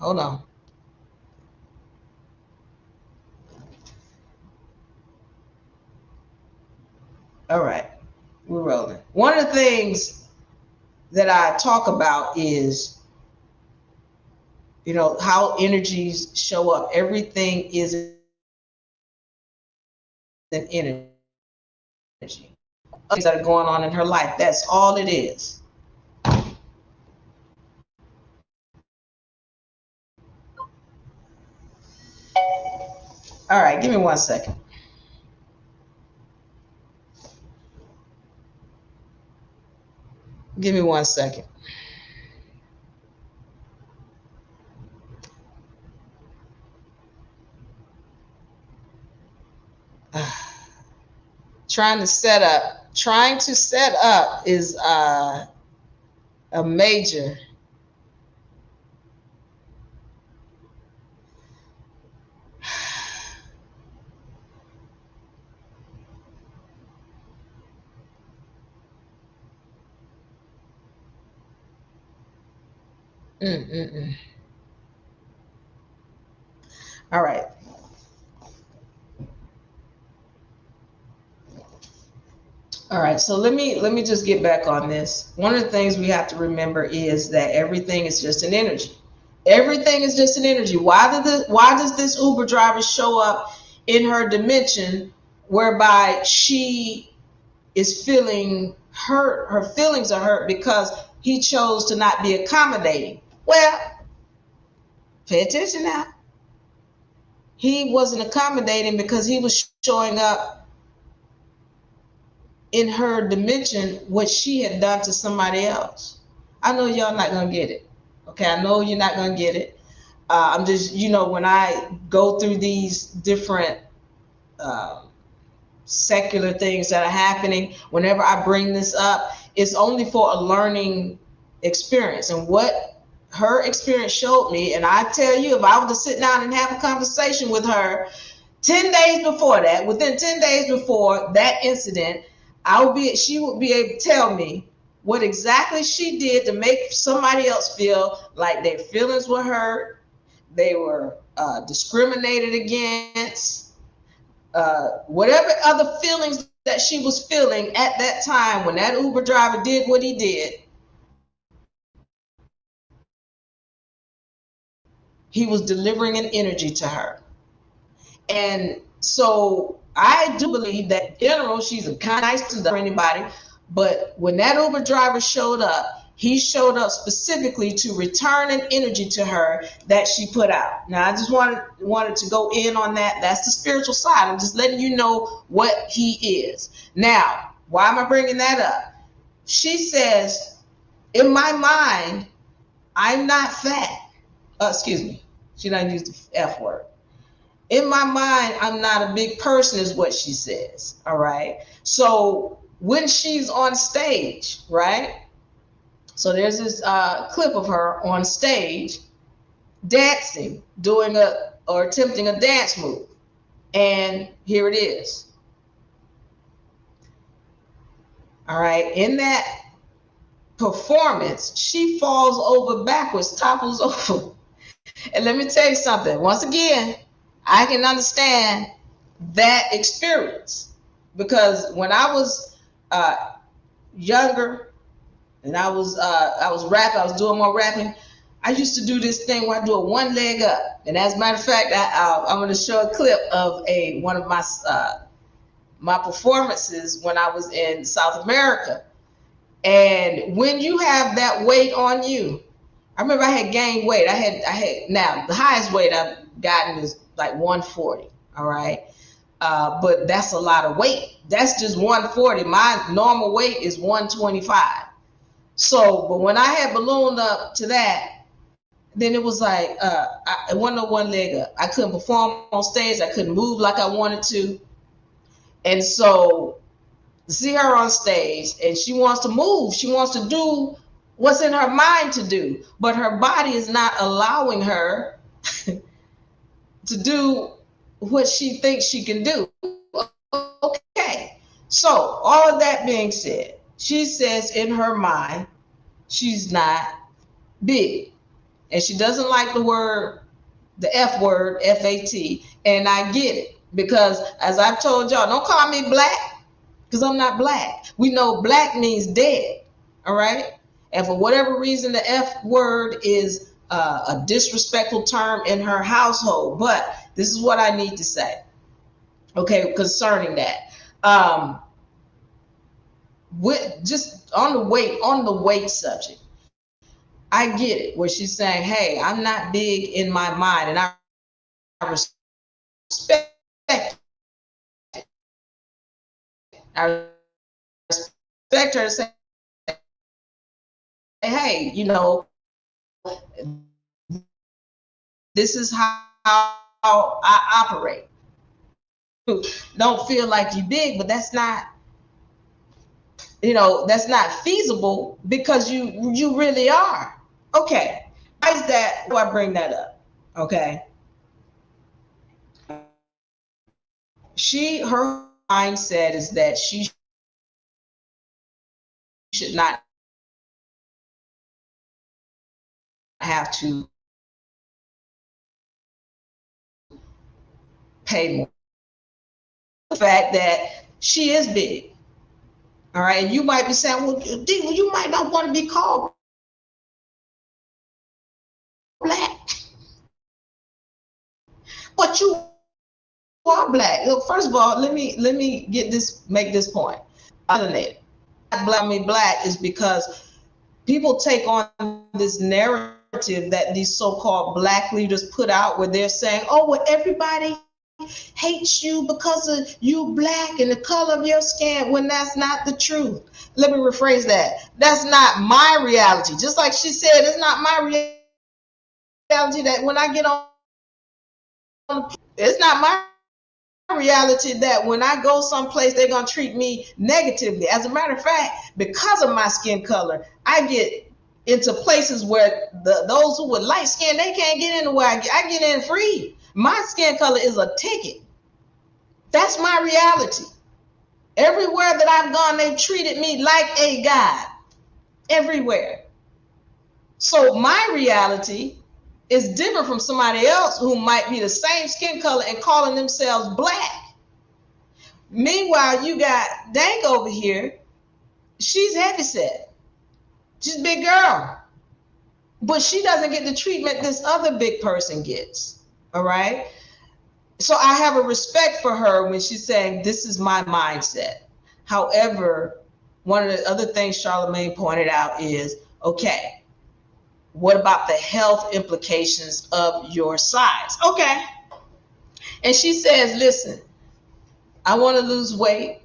hold on. All right, we're rolling. One of the things that I talk about is, how energies show up. Everything is an energy. Things that are going on in her life. That's all it is. All right, give me 1 second. Give me 1 second. Trying to set up is a major. All right. All right, so let me just get back on this. One of the things we have to remember is that everything is just an energy. Everything is just an energy. Why does this Uber driver show up in her dimension whereby she is feeling hurt? Her feelings are hurt because he chose to not be accommodating. Well, pay attention now. He wasn't accommodating because he was showing up in her dimension what she had done to somebody else. I know y'all not gonna get it. Okay, I know you're not gonna get it. I'm just, when I go through these different secular things that are happening, whenever I bring this up, it's only for a learning experience. And what her experience showed me, and I tell you, if I were to sit down and have a conversation with her 10 days before that, within 10 days before that incident, she would be able to tell me what exactly she did to make somebody else feel like their feelings were hurt, they were discriminated against, whatever other feelings that she was feeling at that time when that Uber driver did what he did. He was delivering an energy to her. And so I do believe that in general, she's a kind of nice to anybody. But when that Uber driver showed up, he showed up specifically to return an energy to her that she put out. Now, I just wanted to go in on that. That's the spiritual side. I'm just letting you know what he is. Now, why am I bringing that up? She says, in my mind, I'm not fat. Excuse me. She doesn't use the F word. In my mind, I'm not a big person, is what she says. All right. So when she's on stage, right? So there's this clip of her on stage dancing, or attempting a dance move. And here it is. All right. In that performance, she falls over backwards, topples over. And let me tell you something. Once again, I can understand that experience, because when I was younger and I was rapping, I was doing more rapping, I used to do this thing where I do a one leg up. And as a matter of fact, I'm going to show a clip of one of my performances when I was in South America. And when you have that weight on you, I remember I had gained weight. I had now the highest weight I've gotten is like 140. All right. But that's a lot of weight. That's just 140. My normal weight is 125. So, but when I had ballooned up to that, then it was like it wasn't no one leg up. I couldn't perform on stage. I couldn't move like I wanted to. And so see her on stage and she wants to move. She wants to do what's in her mind to do, but her body is not allowing her to do what she thinks she can do. Okay. So all of that being said, she says in her mind, she's not big. And she doesn't like the F word, F-A-T. And I get it. Because as I've told y'all, don't call me black, because I'm not black. We know black means dead. All right? And for whatever reason, the F word is a disrespectful term in her household. But this is what I need to say, okay, concerning that. With just on the weight subject, I get it, where she's saying, hey, I'm not big in my mind, and I respect it. I respect her to say, hey, you know, this is how I operate. Don't feel like you're big, but that's not, you know, that's not feasible because you really are. Okay, why is that? Why do I bring that up? Okay, her mindset is that she should not have to pay more. The fact that she is big, all right, and you might be saying, well, Diva, you might not want to be called black, but you are black. Look, first of all, let me make this point. Other than that, black is because people take on this narrative that these so-called black leaders put out, where they're saying, oh, well, everybody hates you because of you black and the color of your skin, when that's not the truth. Let me rephrase that. That's not my reality. Just like she said, it's not my reality that when I get on, it's not my reality that when I go someplace, they're going to treat me negatively. As a matter of fact, because of my skin color, I get into places where those who with light skin, they can't get in where I get in free. My skin color is a ticket. That's my reality. Everywhere that I've gone, they've treated me like a god. Everywhere. So my reality is different from somebody else who might be the same skin color and calling themselves black. Meanwhile, you got Dank over here. She's heavyset. She's a big girl. But she doesn't get the treatment this other big person gets. All right? So I have a respect for her when she's saying, this is my mindset. However, one of the other things Charlamagne pointed out is, okay, what about the health implications of your size? Okay. And she says, listen, I want to lose weight.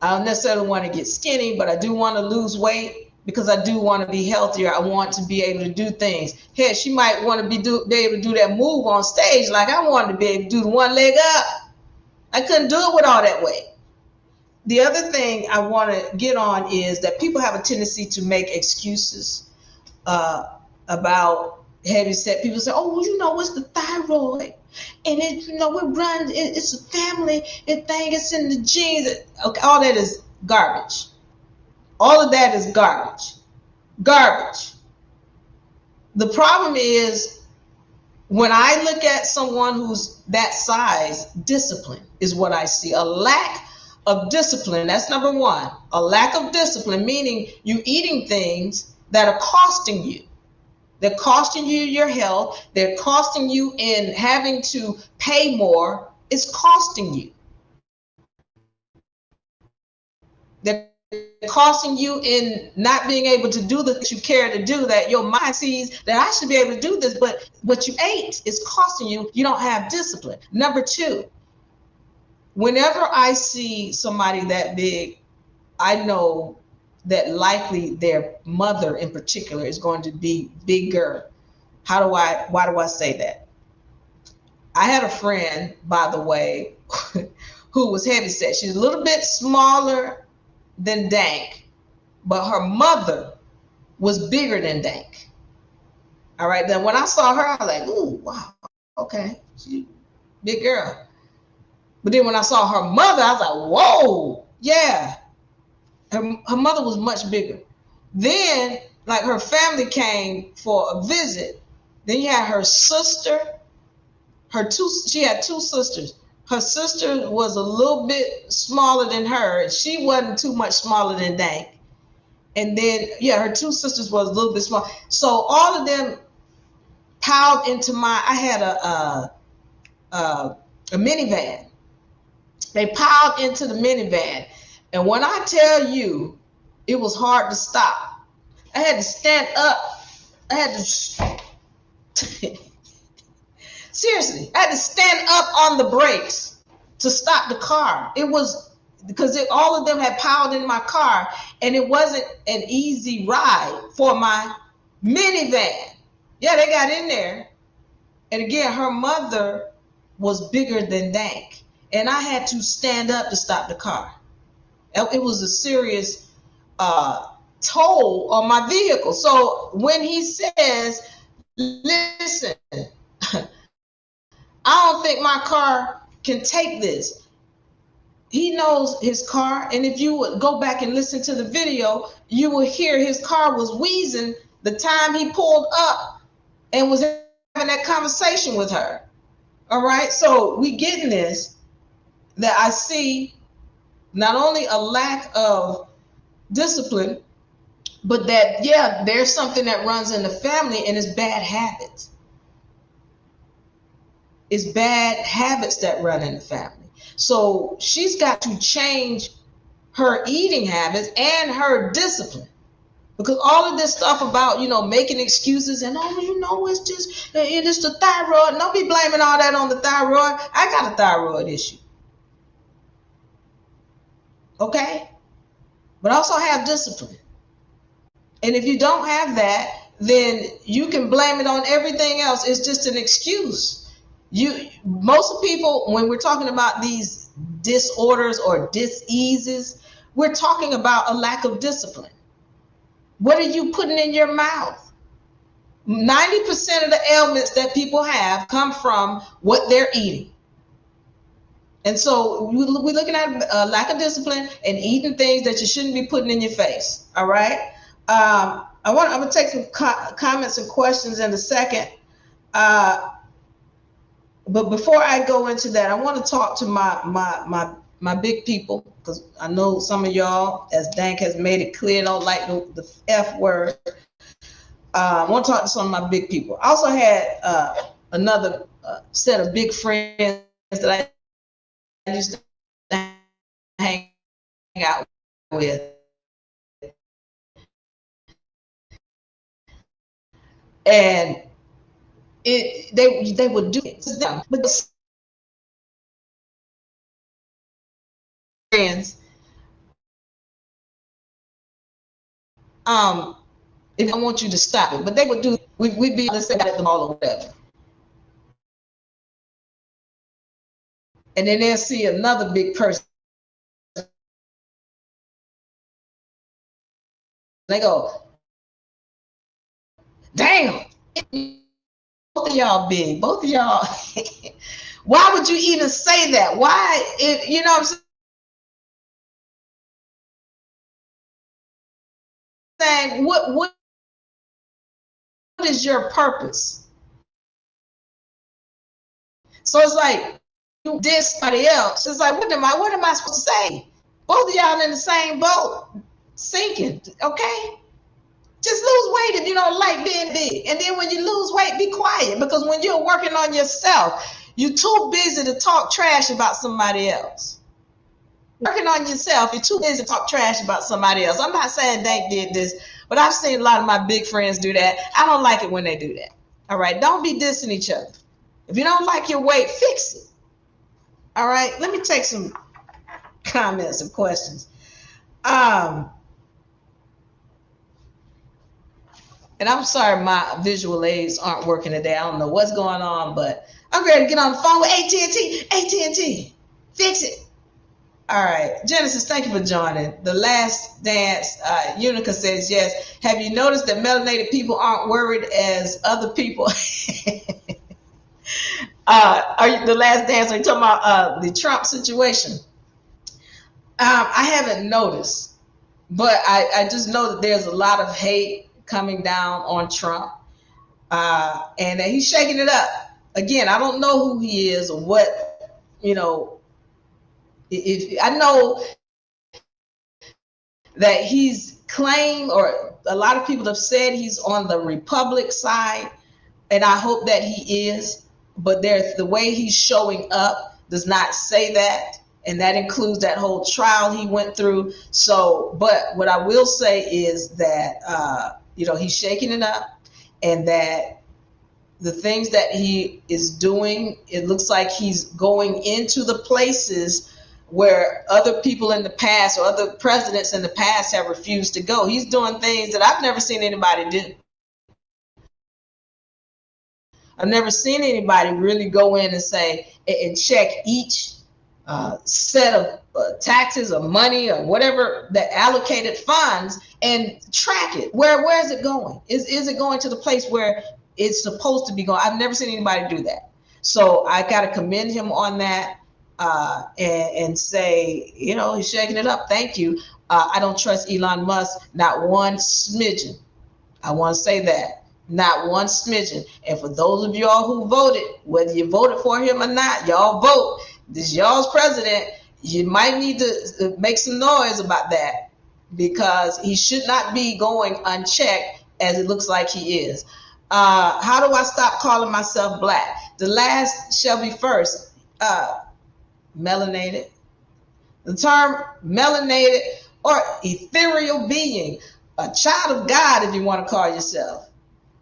I don't necessarily want to get skinny, but I do want to lose weight because I do want to be healthier. I want to be able to do things. Hey, she might want to be able to do that move on stage like I wanted to be able to do the one leg up. I couldn't do it with all that weight. The other thing I want to get on is that people have a tendency to make excuses about heavy set. People say, oh, well, you know, it's the thyroid. And it, you know, it's a family thing, it's in the genes. Okay, all that is garbage. All of that is garbage. Garbage. The problem is when I look at someone who's that size, discipline is what I see. A lack of discipline, that's number one. A lack of discipline, meaning you eating things that are costing you. They're costing you your health. They're costing you in having to pay more. It's costing you. They're costing you in not being able to do the things you care to do, that your mind sees that I should be able to do this, but what you ate is costing you. You don't have discipline. Number two, whenever I see somebody that big, I know that likely their mother in particular is going to be bigger. Why do I say that? I had a friend, by the way, who was heavy set. She's a little bit smaller than Dank, but her mother was bigger than Dank. All right. Then when I saw her, I was like, ooh, wow, okay, she big girl. But then when I saw her mother, I was like, whoa, yeah. Her mother was much bigger. Then, like, her family came for a visit. Then you had her sister, she had two sisters. Her sister was a little bit smaller than her, and she wasn't too much smaller than Dank. And then, yeah, her two sisters was a little bit small. So all of them piled into I had a minivan. They piled into the minivan. And when I tell you, it was hard to stop. I had to stand up. I had to, seriously, I had to stand up on the brakes to stop the car. It was because all of them had piled in my car, and it wasn't an easy ride for my minivan. Yeah, they got in there. And again, her mother was bigger than Dank, and I had to stand up to stop the car. It was a serious toll on my vehicle. So when he says, listen, I don't think my car can take this, he knows his car. And if you would go back and listen to the video, you will hear his car was wheezing the time he pulled up and was having that conversation with her. All right. So we getting this, that I see not only a lack of discipline, but that, yeah, there's something that runs in the family, and it's bad habits. It's bad habits that run in the family. So she's got to change her eating habits and her discipline. Because all of this stuff about, making excuses and, it's just, it's the thyroid. Don't be blaming all that on the thyroid. I got a thyroid issue. Okay? But also have discipline. And if you don't have that, then you can blame it on everything else. It's just an excuse. Most people, when we're talking about these disorders or diseases, we're talking about a lack of discipline. What are you putting in your mouth? 90% of the ailments that people have come from what they're eating. And so we're looking at a lack of discipline and eating things that you shouldn't be putting in your face. All right. I'm going to take some comments and questions in a second. But before I go into that, I want to talk to my big people, because I know some of y'all, as Dank has made it clear, don't like the F word. I want to talk to some of my big people. I also had another set of big friends that I used to hang out with. And they would do it to them. But friends, if I want you to stop it, but they would do. We'd be let's say at the mall or whatever, and then they'll see another big person. They go, damn, both of y'all big, both of y'all. Why would you even say that? Why, you know what I'm saying? What is your purpose? So it's like you did somebody else. It's like, what am I supposed to say? Both of y'all in the same boat, sinking. Okay. Just lose weight if you don't like being big. And then when you lose weight, be quiet, because when you're working on yourself, you're too busy to talk trash about somebody else. Working on yourself. You're too busy to talk trash about somebody else. I'm not saying Dank did this, but I've seen a lot of my big friends do that. I don't like it when they do that. All right, don't be dissing each other. If you don't like your weight, fix it. All right, let me take some comments and questions. Um, and I'm sorry my visual aids aren't working today. I don't know what's going on, but I'm ready to get on the phone with AT&T. AT&T, fix it. All right, Genesis, thank you for joining. The Last Dance, Unica says yes. Have you noticed that melanated people aren't worried as other people? Are you, the Last Dance? Are you talking about the Trump situation? I haven't noticed, but I just know that there's a lot of hate coming down on Trump, and he's shaking it up. Again, I don't know who he is or what, you know. If I know that he's claimed, or a lot of people have said he's on the Republic side, and I hope that he is, but there's the way he's showing up does not say that, and that includes that whole trial he went through. So, but what I will say is that he's shaking it up, and that the things that he is doing, it looks like he's going into the places where other people in the past or other presidents in the past have refused to go. He's doing things that I've never seen anybody do. I've never seen anybody really go in and say and check each set of taxes or money or whatever, the allocated funds, and track it. Where is it going? Is it going to the place where it's supposed to be going? I've never seen anybody do that. So I got to commend him on that. And say, he's shaking it up. Thank you. I don't trust Elon Musk, not one smidgen. I want to say that, not one smidgen. And for those of y'all who voted, whether you voted for him or not, y'all vote. This is y'all's president. You might need to make some noise about that, because he should not be going unchecked as it looks like he is. How do I stop calling myself black? The last shall be first. Melanated. The term melanated or ethereal being, a child of God, if you want to call yourself.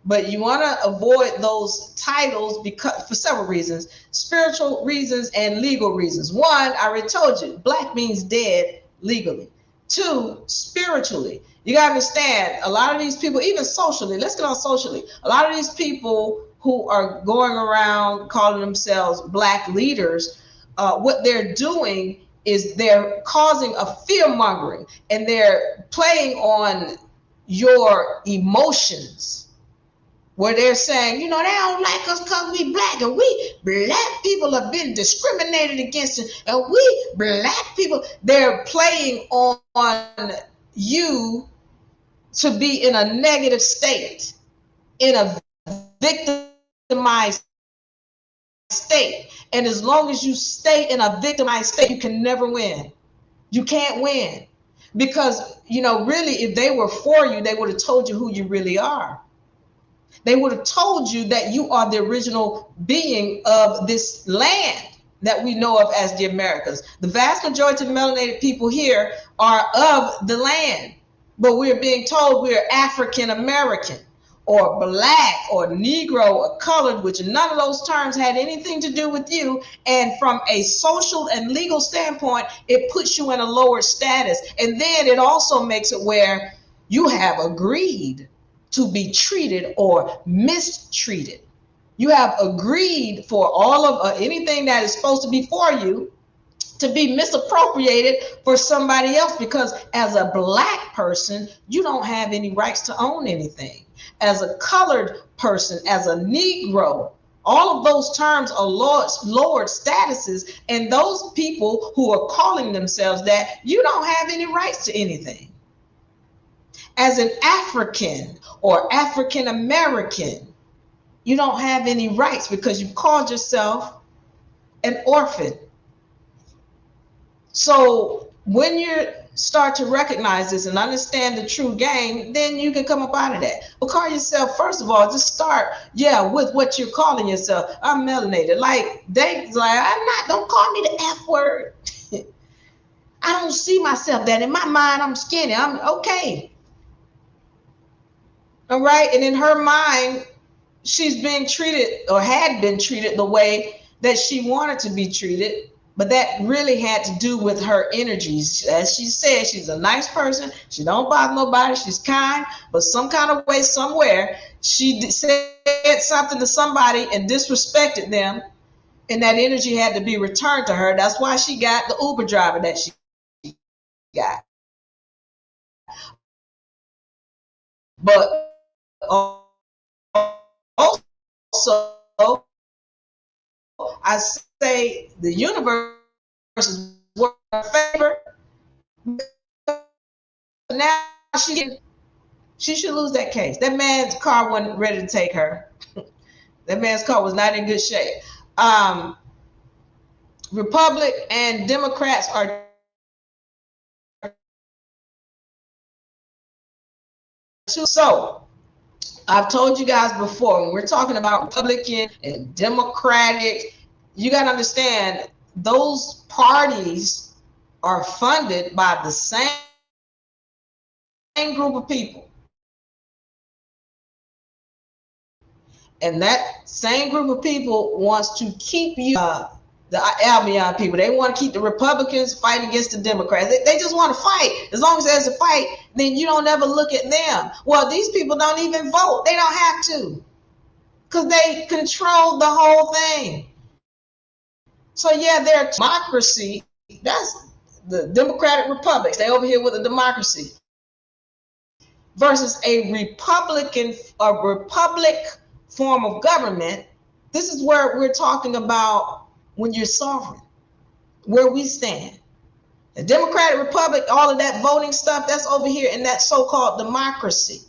But you want to avoid those titles because for several reasons: spiritual reasons and legal reasons. One, I already told you, black means dead legally. Two, spiritually. You got to understand, a lot of these people, even socially, let's get on socially, a lot of these people who are going around calling themselves black leaders, what they're doing is they're causing a fear mongering, and they're playing on your emotions, where they're saying, they don't like us because we black, and we black people have been discriminated against, and we black people, they're playing on you to be in a negative state, in a victimized state. And as long as you stay in a victimized state, you can never win. You can't win, because really, if they were for you, they would have told you who you really are. They would have told you that you are the original being of this land that we know of as the Americas. The vast majority of melanated people here are of the land, but we're being told we're African American or black or Negro or colored, which none of those terms had anything to do with you. And from a social and legal standpoint, it puts you in a lower status. And then it also makes it where you have agreed to be treated or mistreated. You have agreed for all of anything that is supposed to be for you to be misappropriated for somebody else, because as a black person, you don't have any rights to own anything. As a colored person, as a Negro, all of those terms are lowered statuses, and those people who are calling themselves that, you don't have any rights to anything. As an African or African American, you don't have any rights because you called yourself an orphan. So when you start to recognize this and understand the true game, then you can come up out of that. But call yourself, first of all, just start, with what you're calling yourself. I'm melanated. Like, don't call me the F word. I don't see myself that. In my mind, I'm skinny. I'm okay. All right. And in her mind, she's being treated or had been treated the way that she wanted to be treated. But that really had to do with her energies. As she said, she's a nice person. She don't bother nobody. She's kind. But some kind of way, somewhere, she said something to somebody and disrespected them. And that energy had to be returned to her. That's why she got the Uber driver that she got. But also, I say the universe is working in her favor. Now she should lose that case. That man's car wasn't ready to take her. That man's car was not in good shape. Republic and Democrats are two. So I've told you guys before, when we're talking about Republican and Democratic, you got to understand those parties are funded by the same group of people. And that same group of people wants to keep you, the Albion people, they want to keep the Republicans fighting against the Democrats. They just want to fight. As long as there's a fight, then you don't ever look at them. Well, these people don't even vote. They don't have to, because they control the whole thing. So yeah, their democracy, that's the Democratic Republics. They over here with a democracy versus a republic form of government. This is where we're talking about when you're sovereign, where we stand. The Democratic Republic, all of that voting stuff, that's over here in that so-called democracy.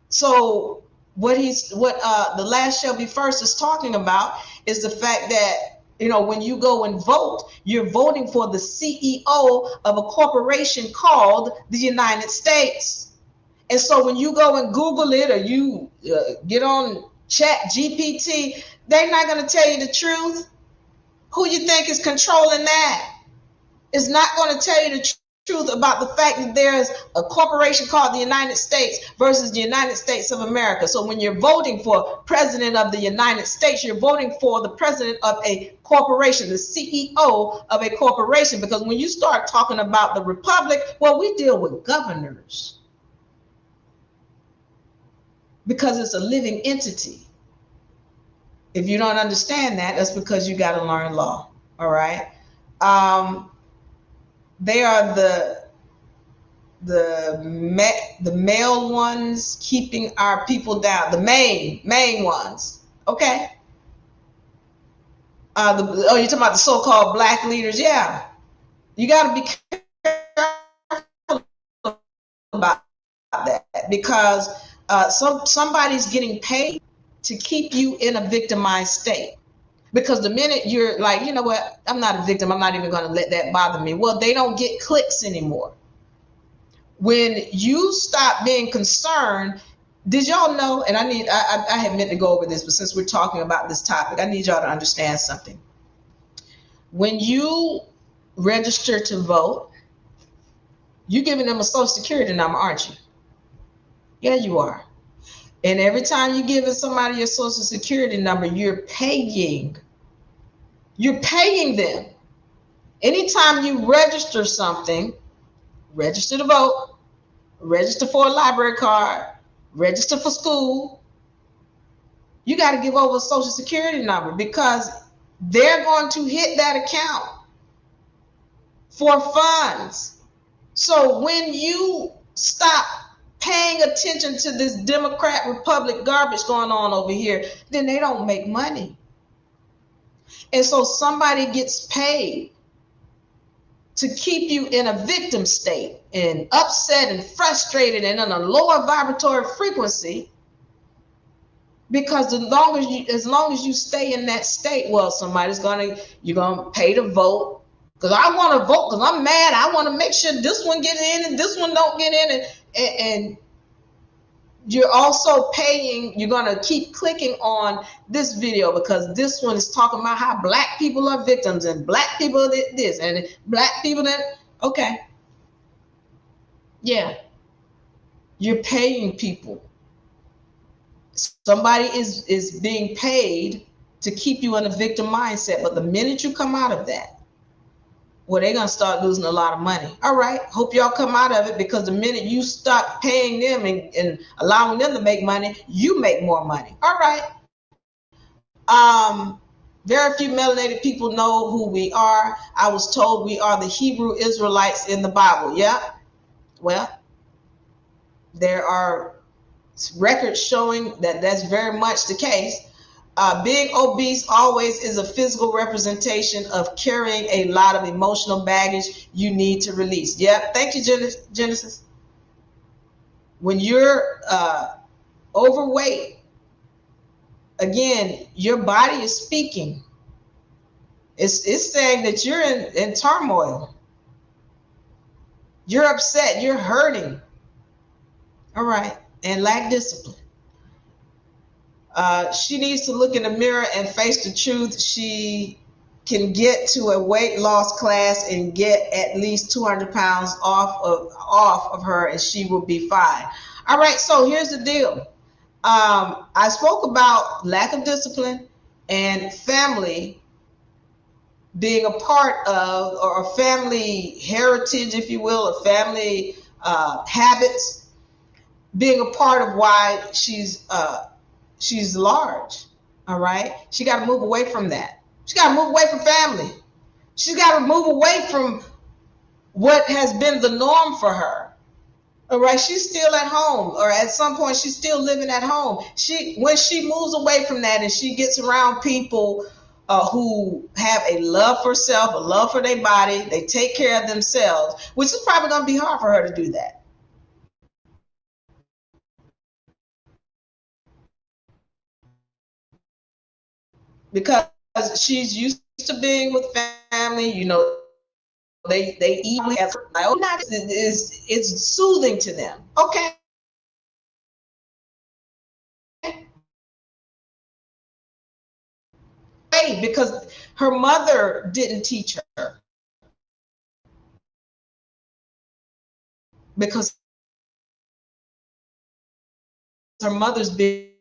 So what the last shall be first is talking about is the fact that, you know, when you go and vote, you're voting for the CEO of a corporation called the United States. And so when you go and Google it, or you get on Chat GPT, they're not going to tell you the truth. Who you think is controlling that is not going to tell you the truth about the fact that there's a corporation called the United States versus the United States of America. So when you're voting for president of the United States, you're voting for the president of a corporation, the CEO of a corporation. Because when you start talking about the republic, well, we deal with governors, because it's a living entity. If you don't understand that, that's because you got to learn law. All right. They are the male ones keeping our people down. The main ones. Okay. You're talking about the so-called black leaders. Yeah. You got to be careful about that, because somebody's getting paid to keep you in a victimized state. Because the minute you're like, you know what, I'm not a victim, I'm not even going to let that bother me. Well, they don't get clicks anymore. When you stop being concerned, did y'all know, and I had meant to go over this, but since we're talking about this topic, I need y'all to understand something. When you register to vote, you're giving them a social security number, aren't you? Yeah, you are. And every time you're giving somebody your social security number, you're paying them. Anytime you register something, register to vote, register for a library card, register for school, you got to give over a social security number, because they're going to hit that account for funds. So when you stop paying attention to this Democrat Republic garbage going on over here, then they don't make money. And so somebody gets paid to keep you in a victim state and upset and frustrated and on a lower vibratory frequency, because as long as you stay in that state, well, you're gonna pay to vote, because I want to vote because I'm mad. I want to make sure this one get in and this one don't get in, and you're also paying, you're going to keep clicking on this video because this one is talking about how black people are victims and black people this and black people that, okay, yeah, you're paying people. Somebody is being paid to keep you in a victim mindset. But the minute you come out of that, well, they're going to start losing a lot of money. All right. Hope y'all come out of it, because the minute you start paying them and allowing them to make money, you make more money. All right. Very few melanated people know who we are. I was told we are the Hebrew Israelites in the Bible. Yeah. Well, there are records showing that that's very much the case. Being obese always is a physical representation of carrying a lot of emotional baggage you need to release. Yeah, thank you, Genesis. When you're overweight, again, your body is speaking. It's saying that you're in turmoil. You're upset. You're hurting. All right, and lack discipline. She needs to look in the mirror and face the truth. She can get to a weight loss class and get at least 200 pounds off of her, and she will be fine. All right, so here's the deal. I spoke about lack of discipline and family being a part of, or a family heritage, if you will, a family habits being a part of why she's large. All right, she got to move away from that. She got to move away from family. She's got to move away from what has been the norm for her. All right, she's still at home, or at some point she's still living at home. When she moves away from that and she gets around people who have a love for self, a love for their body, they take care of themselves, which is probably going to be hard for her to do that. Because she's used to being with family, they eat as like, oh, not it's soothing to them. Okay. Because her mother didn't teach her. Because her mother's big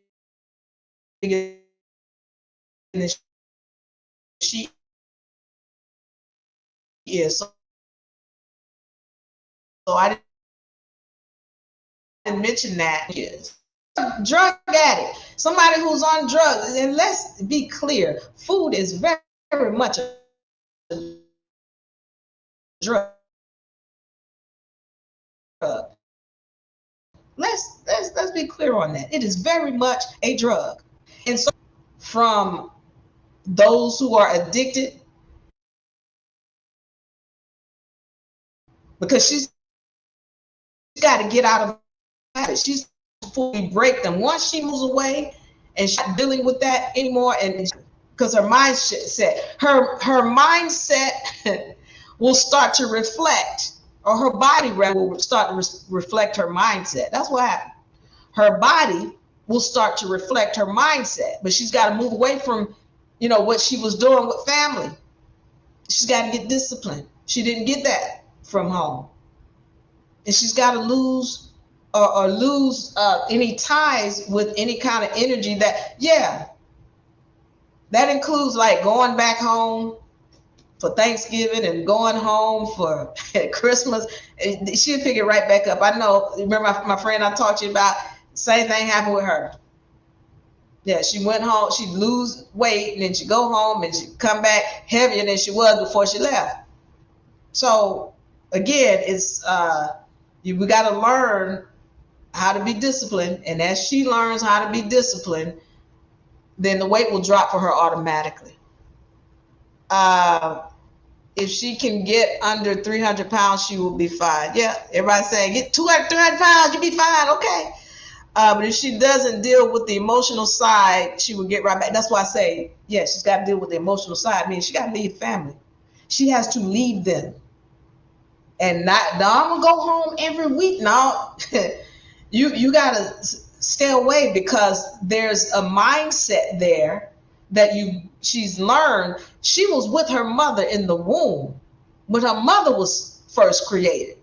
than she is. So I didn't mention that. Is drug addict, somebody who's on drugs. And let's be clear, food is very, very much a drug. Let's be clear on that. It is very much a drug. And so from those who are addicted, because she's got to get out of it. She's fully break them. Once she moves away and she's not dealing with that anymore, and because her mindset, her mindset will start to reflect, or her body will start to reflect her mindset. That's what happened. Her body will start to reflect her mindset, but she's got to move away from, what she was doing with family. She's got to get disciplined. She didn't get that from home, and she's got to lose any ties with any kind of energy that includes like going back home for Thanksgiving and going home for Christmas. She'll pick it right back up. I know. Remember my friend I talked to you about? Same thing happened with her. Yeah, she went home. She'd lose weight, and then she'd go home, and she'd come back heavier than she was before she left. So again, it's we got to learn how to be disciplined, and as she learns how to be disciplined, then the weight will drop for her automatically. If she can get under 300 pounds, she will be fine. Yeah, everybody's saying get 200, 300 pounds, you'll be fine. Okay. But if she doesn't deal with the emotional side, she will get right back. That's why I say, yeah, she's got to deal with the emotional side. I mean, she got to leave family. She has to leave them. And not, no, I'm going to go home every week. No, you got to stay away, because there's a mindset there that she's learned. She was with her mother in the womb when her mother was first created.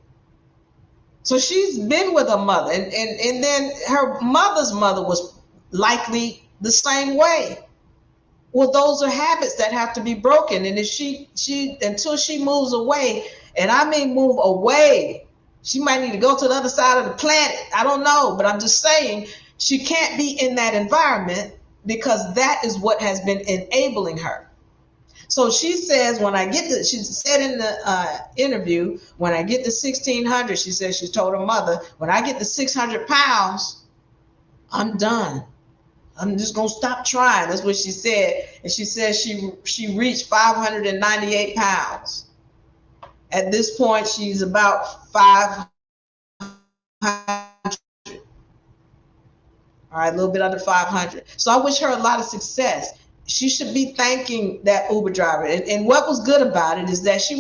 So she's been with her mother, and then her mother's mother was likely the same way. Well, those are habits that have to be broken. And if she until she moves away, and I mean move away, she might need to go to the other side of the planet. I don't know, but I'm just saying she can't be in that environment, because that is what has been enabling her. So she says, she said in the interview, when I get to 1,600, she said, she told her mother, when I get to 600 pounds, I'm done. I'm just going to stop trying. That's what she said. And she said she reached 598 pounds. At this point, she's about 500. All right, a little bit under 500. So I wish her a lot of success. She should be thanking that Uber driver. And what was good about it is that she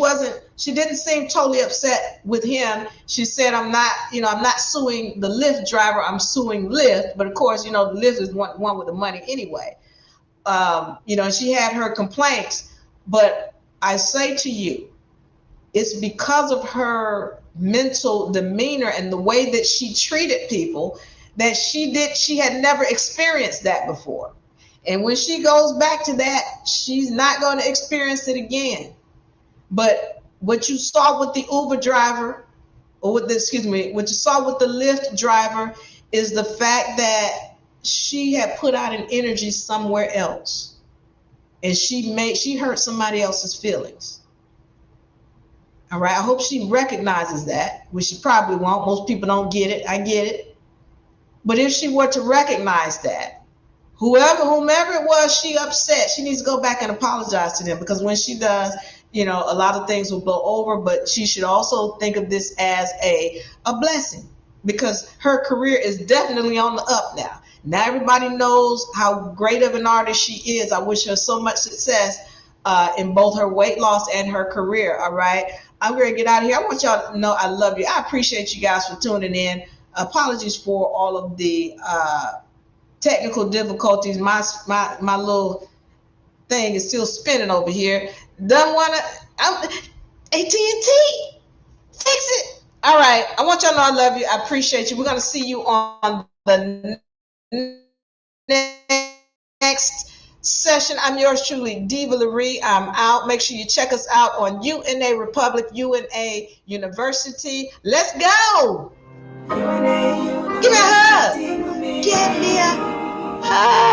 didn't seem totally upset with him. She said, I'm not suing the Lyft driver, I'm suing Lyft. But of course, the Lyft is one with the money anyway. She had her complaints, but I say to you, it's because of her mental demeanor and the way that she treated people that she had never experienced that before. And when she goes back to that, she's not going to experience it again. But what you saw with the Uber driver, what you saw with the Lyft driver, is the fact that she had put out an energy somewhere else, and she hurt somebody else's feelings. All right, I hope she recognizes that, which she probably won't. Most people don't get it. I get it. But if she were to recognize that, whomever it was she upset, she needs to go back and apologize to them, because when she does, a lot of things will blow over. But she should also think of this as a blessing, because her career is definitely on the up now. Now everybody knows how great of an artist she is. I wish her so much success in both her weight loss and her career. All right, I'm going to get out of here. I want y'all to know I love you. I appreciate you guys for tuning in. Apologies for all of the technical difficulties. My little thing is still spinning over here. AT&T, fix it. All right, I want y'all to know I love you. I appreciate you. We're going to see you on the next session. I'm yours truly, Diva Lyri. I'm out. Make sure you check us out on UNA Republic, UNA University. Let's go. Give me a hug. Give me a hug.